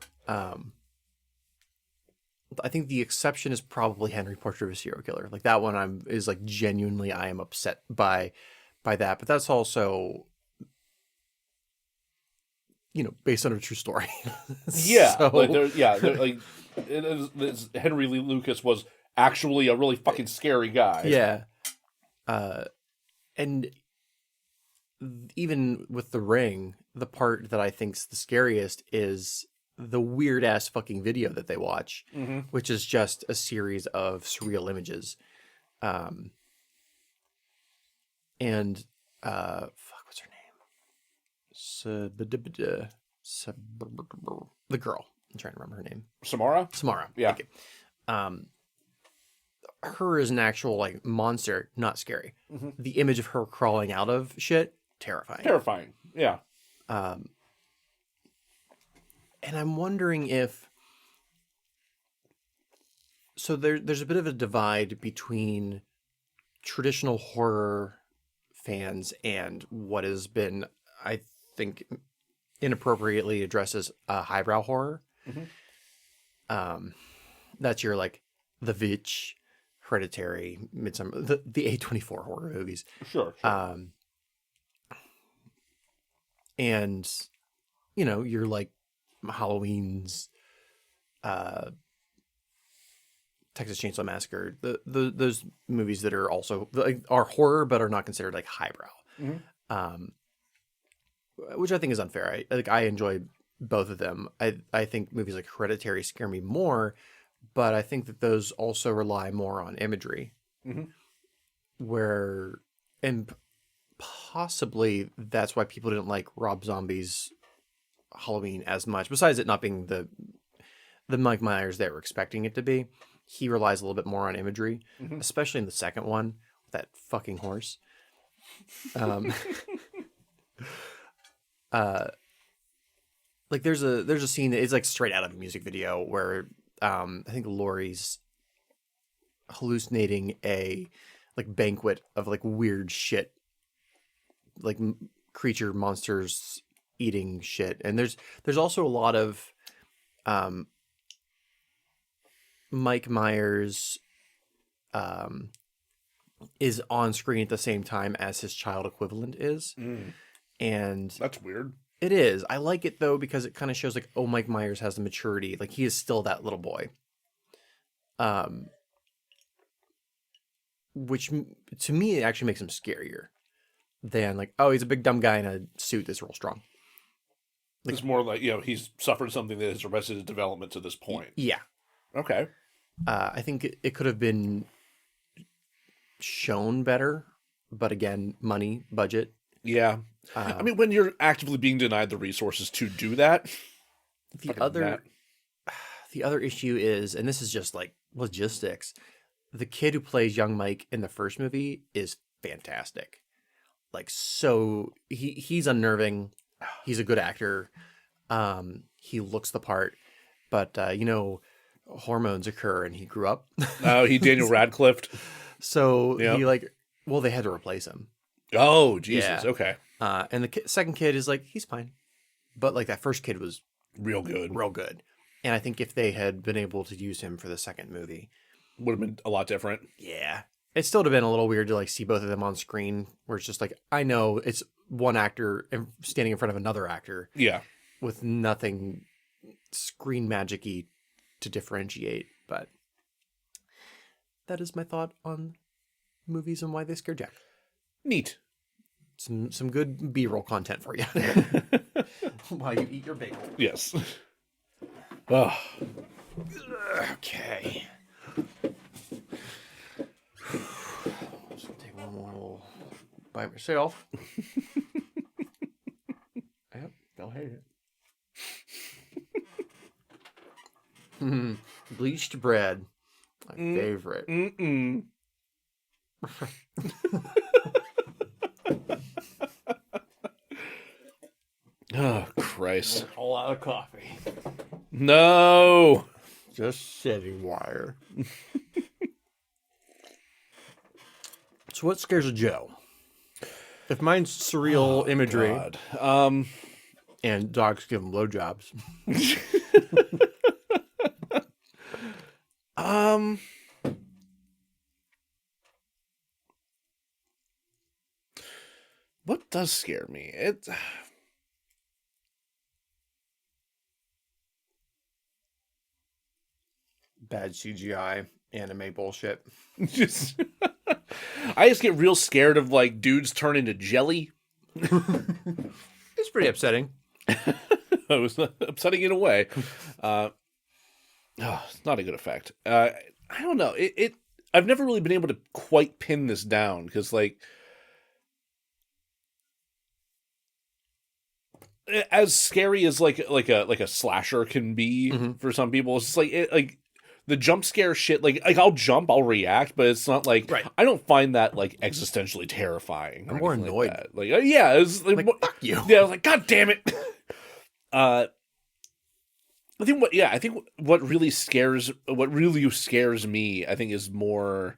I think the exception is probably Henry Portrait of a Serial Killer. Like that one is like genuinely I am upset by that, but that's also, you know, based on a true story. Yeah. So, Like Henry Lee Lucas was actually a really fucking scary guy. yeah. And even with The Ring, the part that I think's the scariest is the weird ass fucking video that they watch, which is just a series of surreal images. And fuck, what's her name? The girl. I'm trying to remember her name. Samara? Samara. Yeah. Thank you. Her is an actual like monster, not scary. The image of her crawling out of shit, terrifying. Terrifying. Yeah. And I'm wondering if so there's a bit of a divide between traditional horror fans and what has been, I think, inappropriately addressed as highbrow horror. That's your like The Witch, Hereditary, Midsummer, the A24 horror movies. Sure. And you know, you're like Halloween's, Texas Chainsaw Massacre, those movies that are also like, are horror but are not considered like highbrow, which I think is unfair. I enjoy both of them. I think movies like Hereditary scare me more, but I think that those also rely more on imagery, where and possibly that's why people didn't like Rob Zombie's Halloween as much. Besides it not being the Mike Myers they were expecting it to be, he relies a little bit more on imagery, especially in the second one with that fucking horse. Like there's a scene that is like straight out of a music video where I think Laurie's hallucinating a like banquet of like weird shit, like creature monsters eating shit, and there's also a lot of Mike Myers is on screen at the same time as his child equivalent is, and That's weird. it is. I like it though because it kind of shows like, oh, Mike Myers has the maturity, like he is still that little boy, which to me it actually makes him scarier than like, oh, he's a big dumb guy in a suit that's real strong. It's more like, you know, he's suffered something that has arrested his development to this point. Yeah. Okay. I think it could have been shown better, but again, money, budget. Yeah. I mean, when you're actively being denied the resources to do that. The other issue is, and this is just like logistics, the kid who plays young Mike in the first movie is fantastic. Like, so he's unnerving. He's a good actor. He looks the part, but you know, hormones occur and he grew up. Oh, he Daniel Radcliffe. So Yep. he like, well, they had to replace him. Oh, Jesus. Yeah. Okay. And the second kid is like, he's fine. But like that first kid was Real good. real good. And I think if they had been able to use him for the second movie, Would have been a lot different. yeah, it still would have been a little weird to like see both of them on screen, where it's just like, I know it's one actor standing in front of another actor Yeah. with nothing screen magic-y to differentiate. But that is my thought on movies and why they scare Jack. Neat. Some good B-roll content for you while you eat your bagel. Yes. Oh. Okay. Just gonna take one more little bite myself. Yep, don't hate it. Bleached bread, my favorite. Mm-mm. Oh, Christ. A lot of coffee. No. Just setting wire. So what scares a Joe? If mine's surreal imagery God. and dogs give them blowjobs. What does scare me? Bad CGI, anime bullshit. Just I just get real scared of like dudes turn into jelly. It's pretty upsetting. It was upsetting in a way. It's not a good effect. I don't know. I've never really been able to quite pin this down because like as scary as like a slasher can be for some people, it's just like the jump scare shit. Like I'll jump, I'll react, but it's not like Right. I don't find that like existentially terrifying. I'm or more anything annoyed. Like, that. Like yeah, it's like Fuck you. yeah, I was like, God damn it. I think what really scares me, I think, is more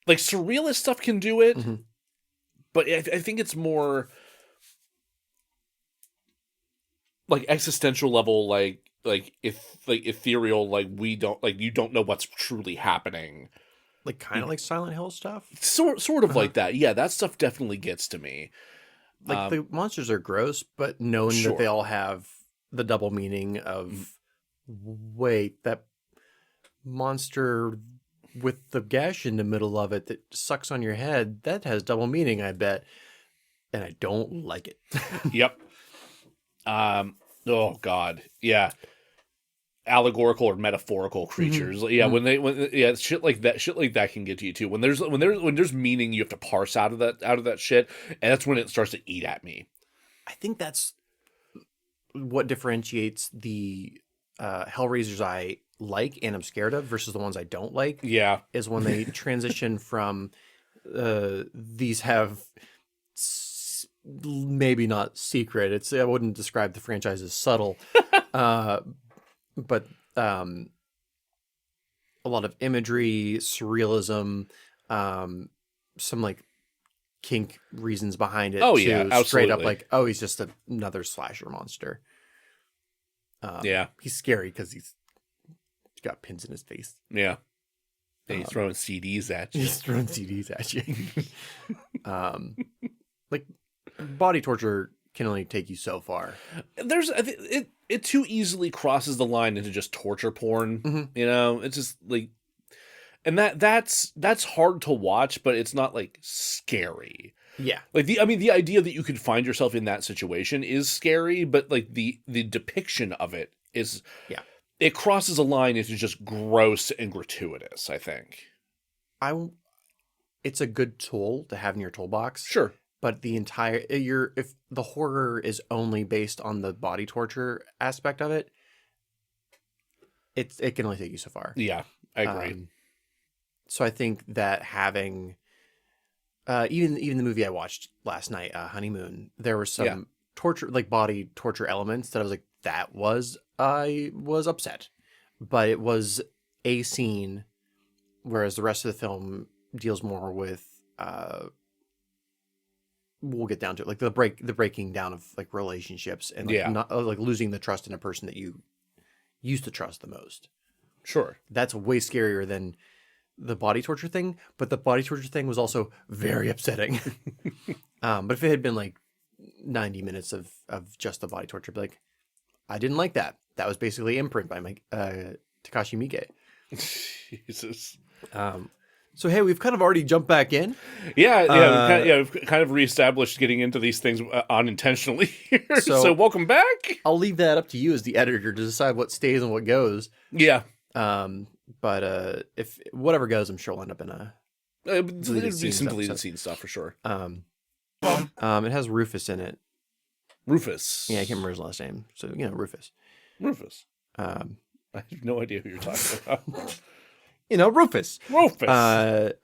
like surrealist stuff can do it, but I think it's more like existential level, like ethereal, like you don't know what's truly happening. Like kind of like Silent Hill stuff. Sort of like that. Yeah, that stuff definitely gets to me. Like the monsters are gross, but knowing Sure. that they all have the double meaning of wait, that monster with the gash in the middle of it that sucks on your head, that has double meaning, I bet. And I don't like it. Yep. Oh God. Yeah. Allegorical or metaphorical creatures. Yeah. When shit like that can get to you too. When there's meaning you have to parse out of that shit. And that's when it starts to eat at me. I think that's what differentiates the Hellraisers I like and I'm scared of versus the ones I don't like. Yeah. Is when they transition from these have maybe not secret. I wouldn't describe the franchise as subtle, but a lot of imagery, surrealism, some like kink reasons behind it. Oh, yeah, straight up absolutely. like, oh, he's just another slasher monster. Yeah. He's scary because he's got pins in his face. Yeah. And he's throwing CDs at you. He's throwing CDs at you. Like body torture can only take you so far. It too easily crosses the line into just torture porn. You know, it's just like, and that's hard to watch, but it's not like scary. Yeah. Like the idea that you could find yourself in that situation is scary, but like the depiction of it is, Yeah. it crosses a line into just gross and gratuitous, I think. It's a good tool to have in your toolbox. Sure. But if the horror is only based on the body torture aspect of it, it can only take you so far. Yeah, I agree. So I think that having even the movie I watched last night, Honeymoon, there were some torture, like body torture elements that I was like, I was upset, but it was a scene Whereas the rest of the film deals more with, we'll get down to it, like the breaking down of like relationships and like not like losing the trust in a person that you used to trust the most. Sure. That's way scarier than the body torture thing, but the body torture thing was also very upsetting. But if it had been like 90 minutes of just the body torture, I'd be like, I didn't like that. That was basically Imprint by Takashi Miike. Jesus. So hey, we've kind of already jumped back in. We've kind of reestablished getting into these things unintentionally here. So welcome back. I'll leave that up to you as the editor to decide what stays and what goes. Yeah. But if whatever goes, I'm sure will end up in a It'd be some deleted scene stuff for sure. It has Rufus in it. Rufus. Yeah, I can't remember his last name. So Rufus. Rufus. I have no idea who you're talking about. Rufus. Rufus. I'm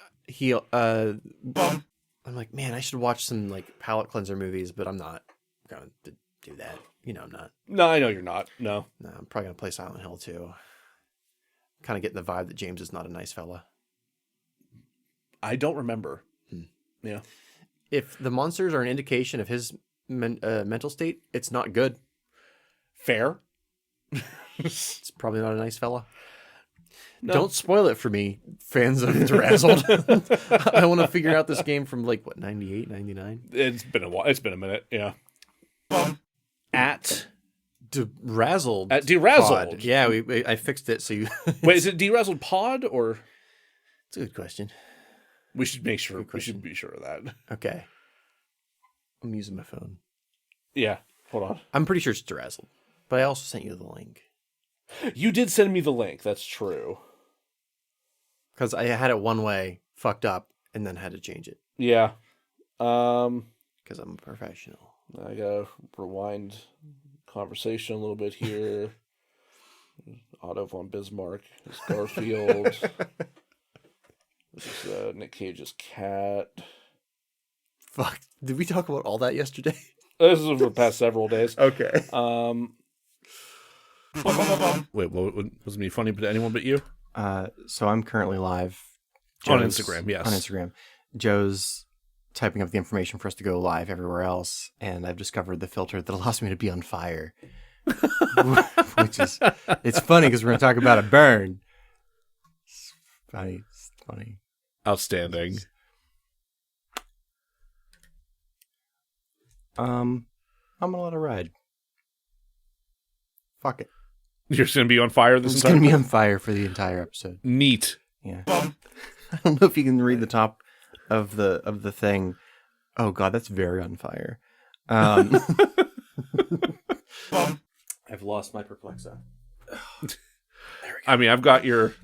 like, man, I should watch some like palate cleanser movies, but I'm not going to do that. I'm not. No, I know you're not. No, I'm probably going to play Silent Hill too. Kind of getting the vibe that James is not a nice fella. I don't remember. Yeah. If the monsters are an indication of his mental state, it's not good. Fair. It's probably not a nice fella. No. Don't spoil it for me, fans of DeRazzled. I want to figure out this game from 98, 99? It's been a while. It's been a minute. Yeah. At DeRazzled. At DeRazzled. Pod. Yeah, I fixed it. So you. Wait, is it DeRazzled Pod or? It's a good question. We should make sure. We should be sure of that. Okay. I'm using my phone. Yeah. Hold on. I'm pretty sure it's DeRazzled, but I also sent you the link. You did send me the link. That's true. Because I had it one way, fucked up, and then had to change it. Yeah. Because I'm a professional. I gotta rewind conversation a little bit here. Otto von Bismarck is Garfield. This is Nick Cage's cat. Fuck. Did we talk about all that yesterday? This is over the past several days. Okay. Wait, what was me funny to anyone but you? So I'm currently live. On Instagram, yes. On Instagram. Joe's typing up the information for us to go live everywhere else, and I've discovered the filter that allows me to be on fire. Which is, it's funny because we're going to talk about a burn. It's funny. Outstanding. I'm gonna let it ride. Fuck it. You're just gonna be on fire this entire It's gonna be on fire for the entire episode. Neat. Yeah. I don't know if you can read the top of the thing. Oh god, that's very on fire. I've lost my Perplexa. I mean, I've got your.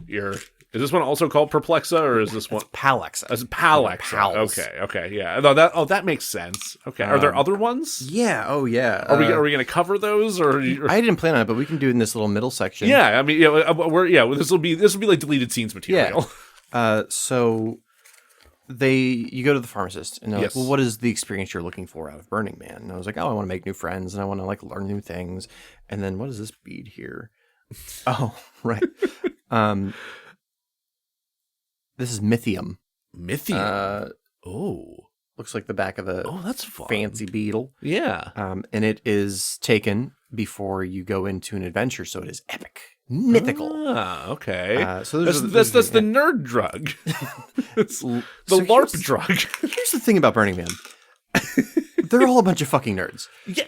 Is this one also called Perplexa, or is this one Palexa? As Palexa? Pals. Okay, yeah. No, that makes sense. Okay, are there other ones? Yeah. Oh yeah. Are we gonna cover those, or I didn't plan on it, but we can do it in this little middle section. Yeah, I mean, this will be like deleted scenes material. Yeah. So you go to the pharmacist and they're Yes. like, well, what is the experience you're looking for out of Burning Man? And I was like, oh, I want to make new friends and I want to learn new things. And then what is this bead here? Oh, right. This is Mythium. Mythium. Looks like the back of a that's fun. fancy beetle. Yeah. And it is taken before you go into an adventure, so it is epic, mythical. Ah, okay. So that's the nerd drug. It's the LARP drug. Here's the thing about Burning Man. They're all a bunch of fucking nerds. Yeah,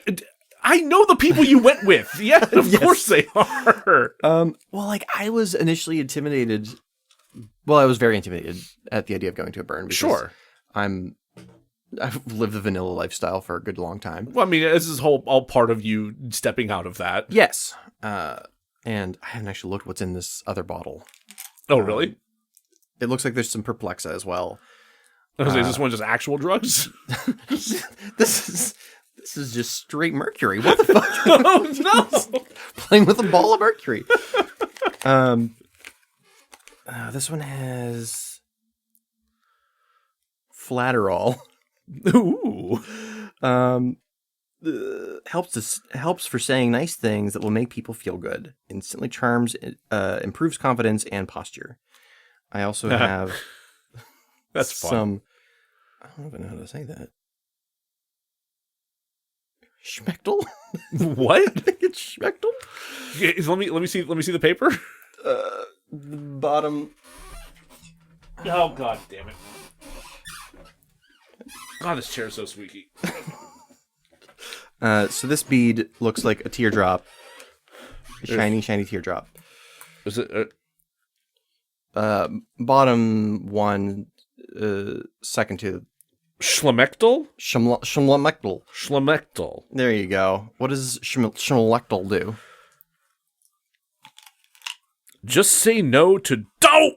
I know the people you went with. Yeah, of course they are. Well, I was initially intimidated. Well, I was very intimidated at the idea of going to a burn. Because Sure. I've lived the vanilla lifestyle for a good long time. Well, I mean, this is all part of you stepping out of that. Yes. And I haven't actually looked what's in this other bottle. Oh, really? It looks like there's some Perplexa as well. Is this one just actual drugs? This is just straight mercury. What the fuck? Oh, no. Playing with a ball of mercury. This one has Flatterall. Ooh. Helps for saying nice things that will make people feel good. Instantly charms, improves confidence and posture. I also have That's fun. some. I don't even know how to say that. Schmechtel? What? I think it's Schmechtel. Yeah, let me see the paper. The bottom. Oh god damn it. God, this chair is so squeaky. So this bead looks like a teardrop. A shiny teardrop. Is it Bottom one, second to Schlemechtel? Schlemechtel. Schlemechtel. There you go. What does Schlemechtel do? Just say no to dough.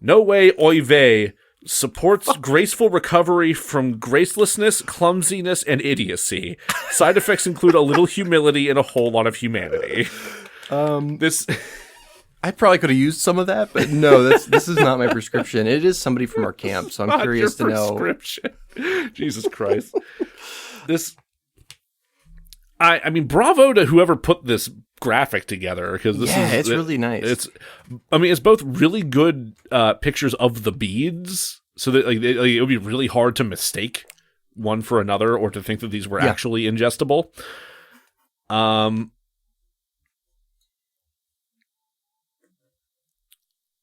No way, oy vey. Supports graceful recovery from gracelessness, clumsiness, and idiocy. Side effects include a little humility and a whole lot of humanity. This I probably could have used some of that, but no, this is not my prescription. It is somebody from our camp, so I'm not curious to your know. prescription. Jesus Christ. This. I mean, bravo to whoever put this graphic together, because this it's really nice. It's both really good pictures of the beads, so that it would be really hard to mistake one for another or to think that these were actually ingestible.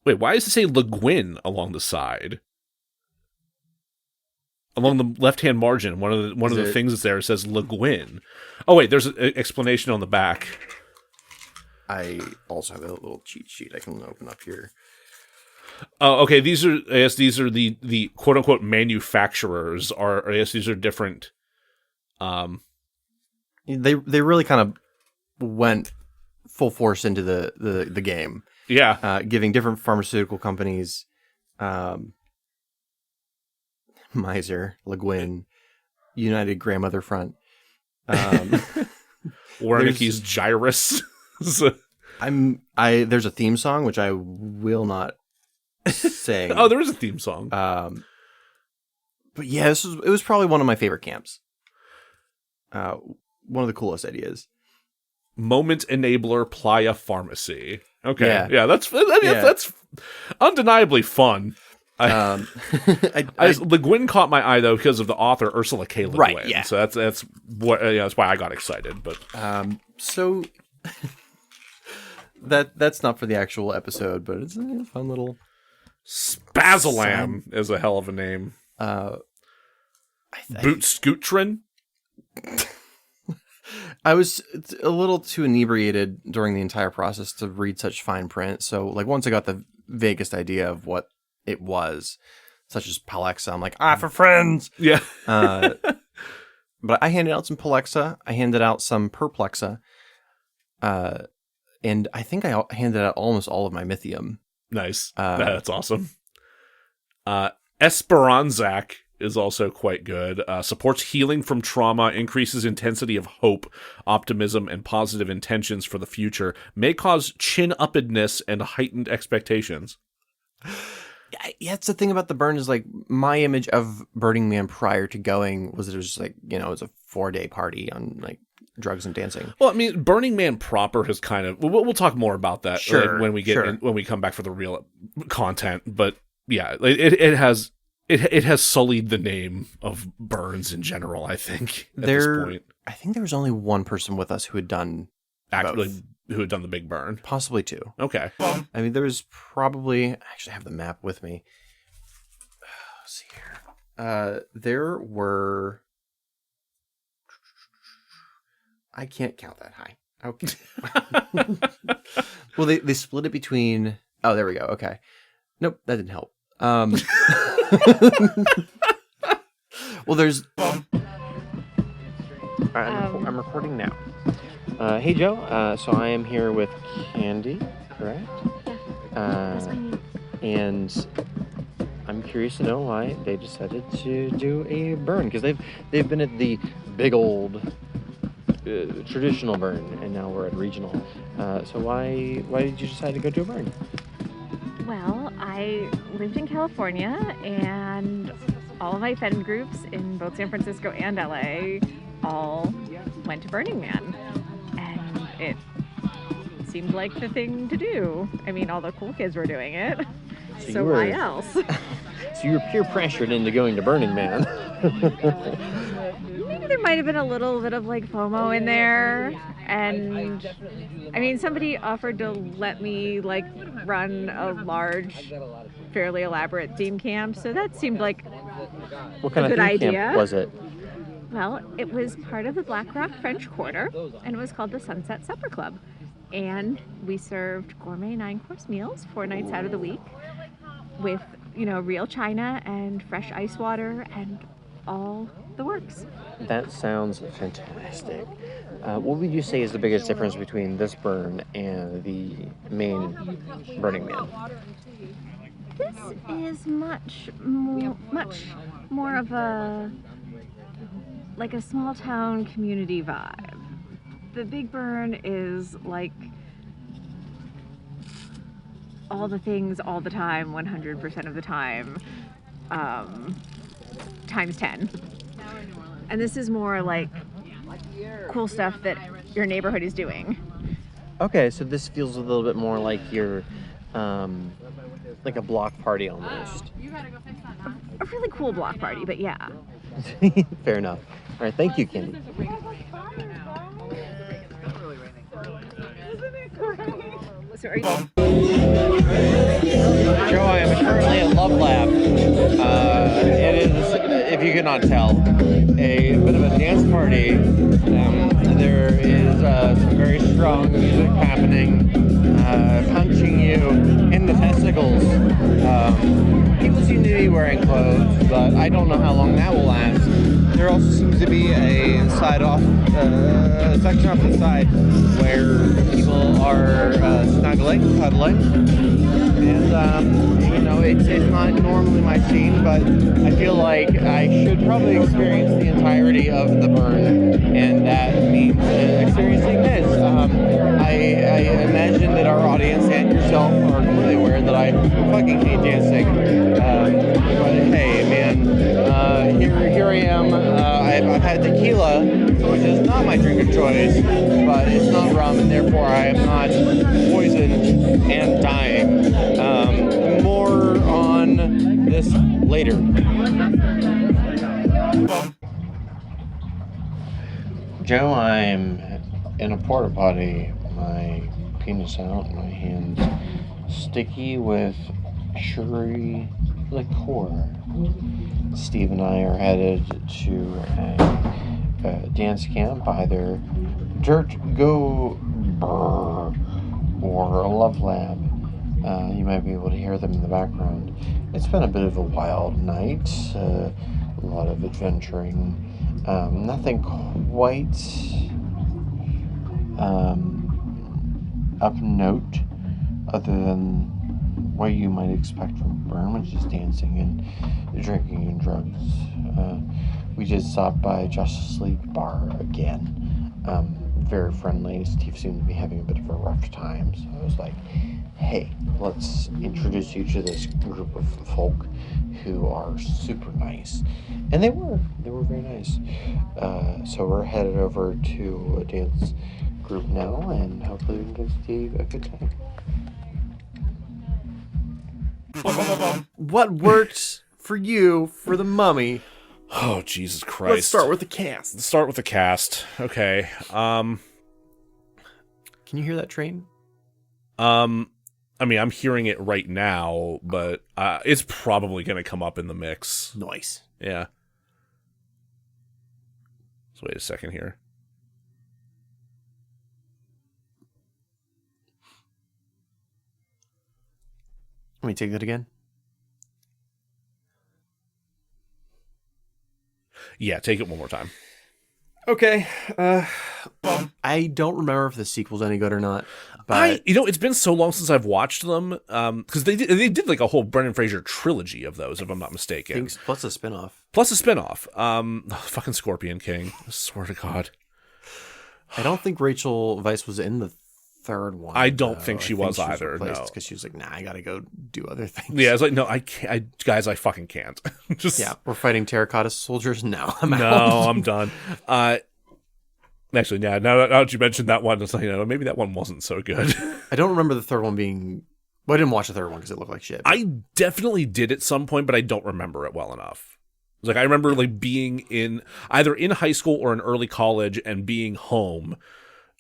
Wait, why does it say Le Guin along the side? Along the left-hand margin, one of the things that's there, it says Le Guin. Oh wait, there's an explanation on the back. I also have a little cheat sheet I can open up here. Oh, okay. These are the quote unquote manufacturers. I guess these are different. They really kind of went full force into the game. Yeah. Giving different pharmaceutical companies, Miser, Le Guin, United Grandmother Front, Wernicke's Gyrus. There's a theme song which I will not sing. Oh, there is a theme song. But yeah, it was probably one of my favorite camps. One of the coolest ideas. Moment enabler playa pharmacy. Okay, Yeah. that's undeniably fun. Le Guin caught my eye though because of the author Ursula K. Le Guin. Right, yeah. So that's why I got excited. But so that's not for the actual episode, but it's a fun little. Spazalam is a hell of a name. Boot Scootrin. I was a little too inebriated during the entire process to read such fine print. So, like, once I got the vaguest idea of what it was, such as Palexa, I'm like, for friends. Yeah. But I handed out some Palexa. I handed out some Perplexa. And I think I handed out almost all of my Mythium. Nice. That's awesome. Esperanzac is also quite good. Supports healing from trauma, increases intensity of hope, optimism, and positive intentions for the future. May cause chin-uppedness and heightened expectations. Yeah, it's the thing about the burn is like my image of Burning Man prior to going was that it was just like, it was a 4-day party on like drugs and dancing. Well, I mean, Burning Man proper has kind of. We'll talk more about that when we when we come back for the real content. But yeah, it has sullied the name of Burns in general. I think at this point, I think there was only one person with us who had done both. Who had done the big burn, possibly two. Okay, I mean, there was probably. I actually have the map with me. Let's see here. There were. I can't count that high. Okay. Well, they split it between. Oh, there we go. Okay. Nope, that didn't help. Well, there's. I'm recording now. Hey, Joe. So I am here with Candy, correct? Yeah. And I'm curious to know why they decided to do a burn, because they've been at the big old traditional burn, and now we're at regional. So why did you decide to go to a burn? Well, I lived in California, and all of my friend groups in both San Francisco and LA all went to Burning Man, and it seemed like the thing to do. I mean, all the cool kids were doing it, So why else? So you were peer pressured into going to Burning Man. Maybe there might have been a little bit of like FOMO in there, and I mean, somebody offered to let me like run a large, fairly elaborate theme camp, so that seemed like What kind a of good theme idea. camp was it? Well, it was part of the Black Rock French Quarter, and it was called the Sunset Supper Club. And we served gourmet 9-course meals 4 nights out of the week with, real china and fresh ice water and all the works. That sounds fantastic. What would you say is the biggest difference between this burn and the main Burning Man? This is much more of a small town community vibe. The Big Burn is like all the things all the time, 100% of the time, times 10. And this is more like cool stuff that your neighborhood is doing. Okay, so this feels a little bit more like your, like a block party almost. A really cool block party, but yeah. Fair enough. All right, thank you, Candy. So are you... Joe, I am currently at Love Lab. It is, if you cannot tell, a bit of a dance party. There is some very strong music happening, punching you in the testicles. People seem to be wearing clothes, but I don't know how long that will last. There also seems to be a section off the side where people are snuggling, cuddling, and it's not normally my scene, but I feel like I should probably experience the entirety of the burn, and that means experiencing this. I imagine that our audience and yourself are completely aware that I fucking hate dancing, but hey, man, here I am. I've had tequila, which is not my drink of choice, but it's not rum, and therefore I am not poisoned and dying. More on this later. Joe, I'm in a porta potty, my penis out, my hands sticky with sugary liqueur. Steve and I are headed to a dance camp, either Dirt Go Brr or a Love Lab. You might be able to hear them in the background. It's been a bit of a wild night, a lot of adventuring. Nothing quite up note other than what you might expect from Burn, which is dancing and drinking and drugs. We did stop by Justice League Bar again. Very friendly. Steve seemed to be having a bit of a rough time, so I was like, hey, let's introduce you to this group of folk who are super nice. And they were very nice. So we're headed over to a dance group now, and hopefully we can get Steve a good time. What worked for you for the Mummy? Oh, Jesus Christ. Let's start with the cast. Let's start with the cast. Okay. Can you hear that train? I mean, I'm hearing it right now, but it's probably going to come up in the mix. Nice. Yeah. So wait a second here. Let me take that again. Yeah, take it one more time. Okay. I don't remember if the sequel's any good or not. But it's been so long since I've watched them, because they did like a whole Brendan Fraser trilogy of those, if I'm not mistaken. Plus a spinoff. Fucking Scorpion King. I swear to God. I don't think Rachel Weisz was in the third one. I don't think she was either. No, because she was like, nah, I gotta go do other things. Yeah, I was like, no, I can't. Guys, I fucking can't. Yeah, we're fighting terracotta soldiers. No, I'm out. No, I'm done. Actually, yeah. Now that you mentioned that one, it's like, maybe that one wasn't so good. I don't remember the third one being But I didn't watch the third one because it looked like shit. I definitely did at some point, but I don't remember it well enough. Like, I remember like being either in high school or in early college and being home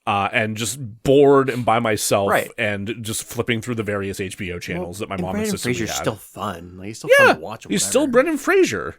and just bored and by myself and just flipping through the various HBO channels that my mom Brendan insisted we Fraser's had. still fun. Like, he's still fun to watch. Or He's still Brendan Fraser.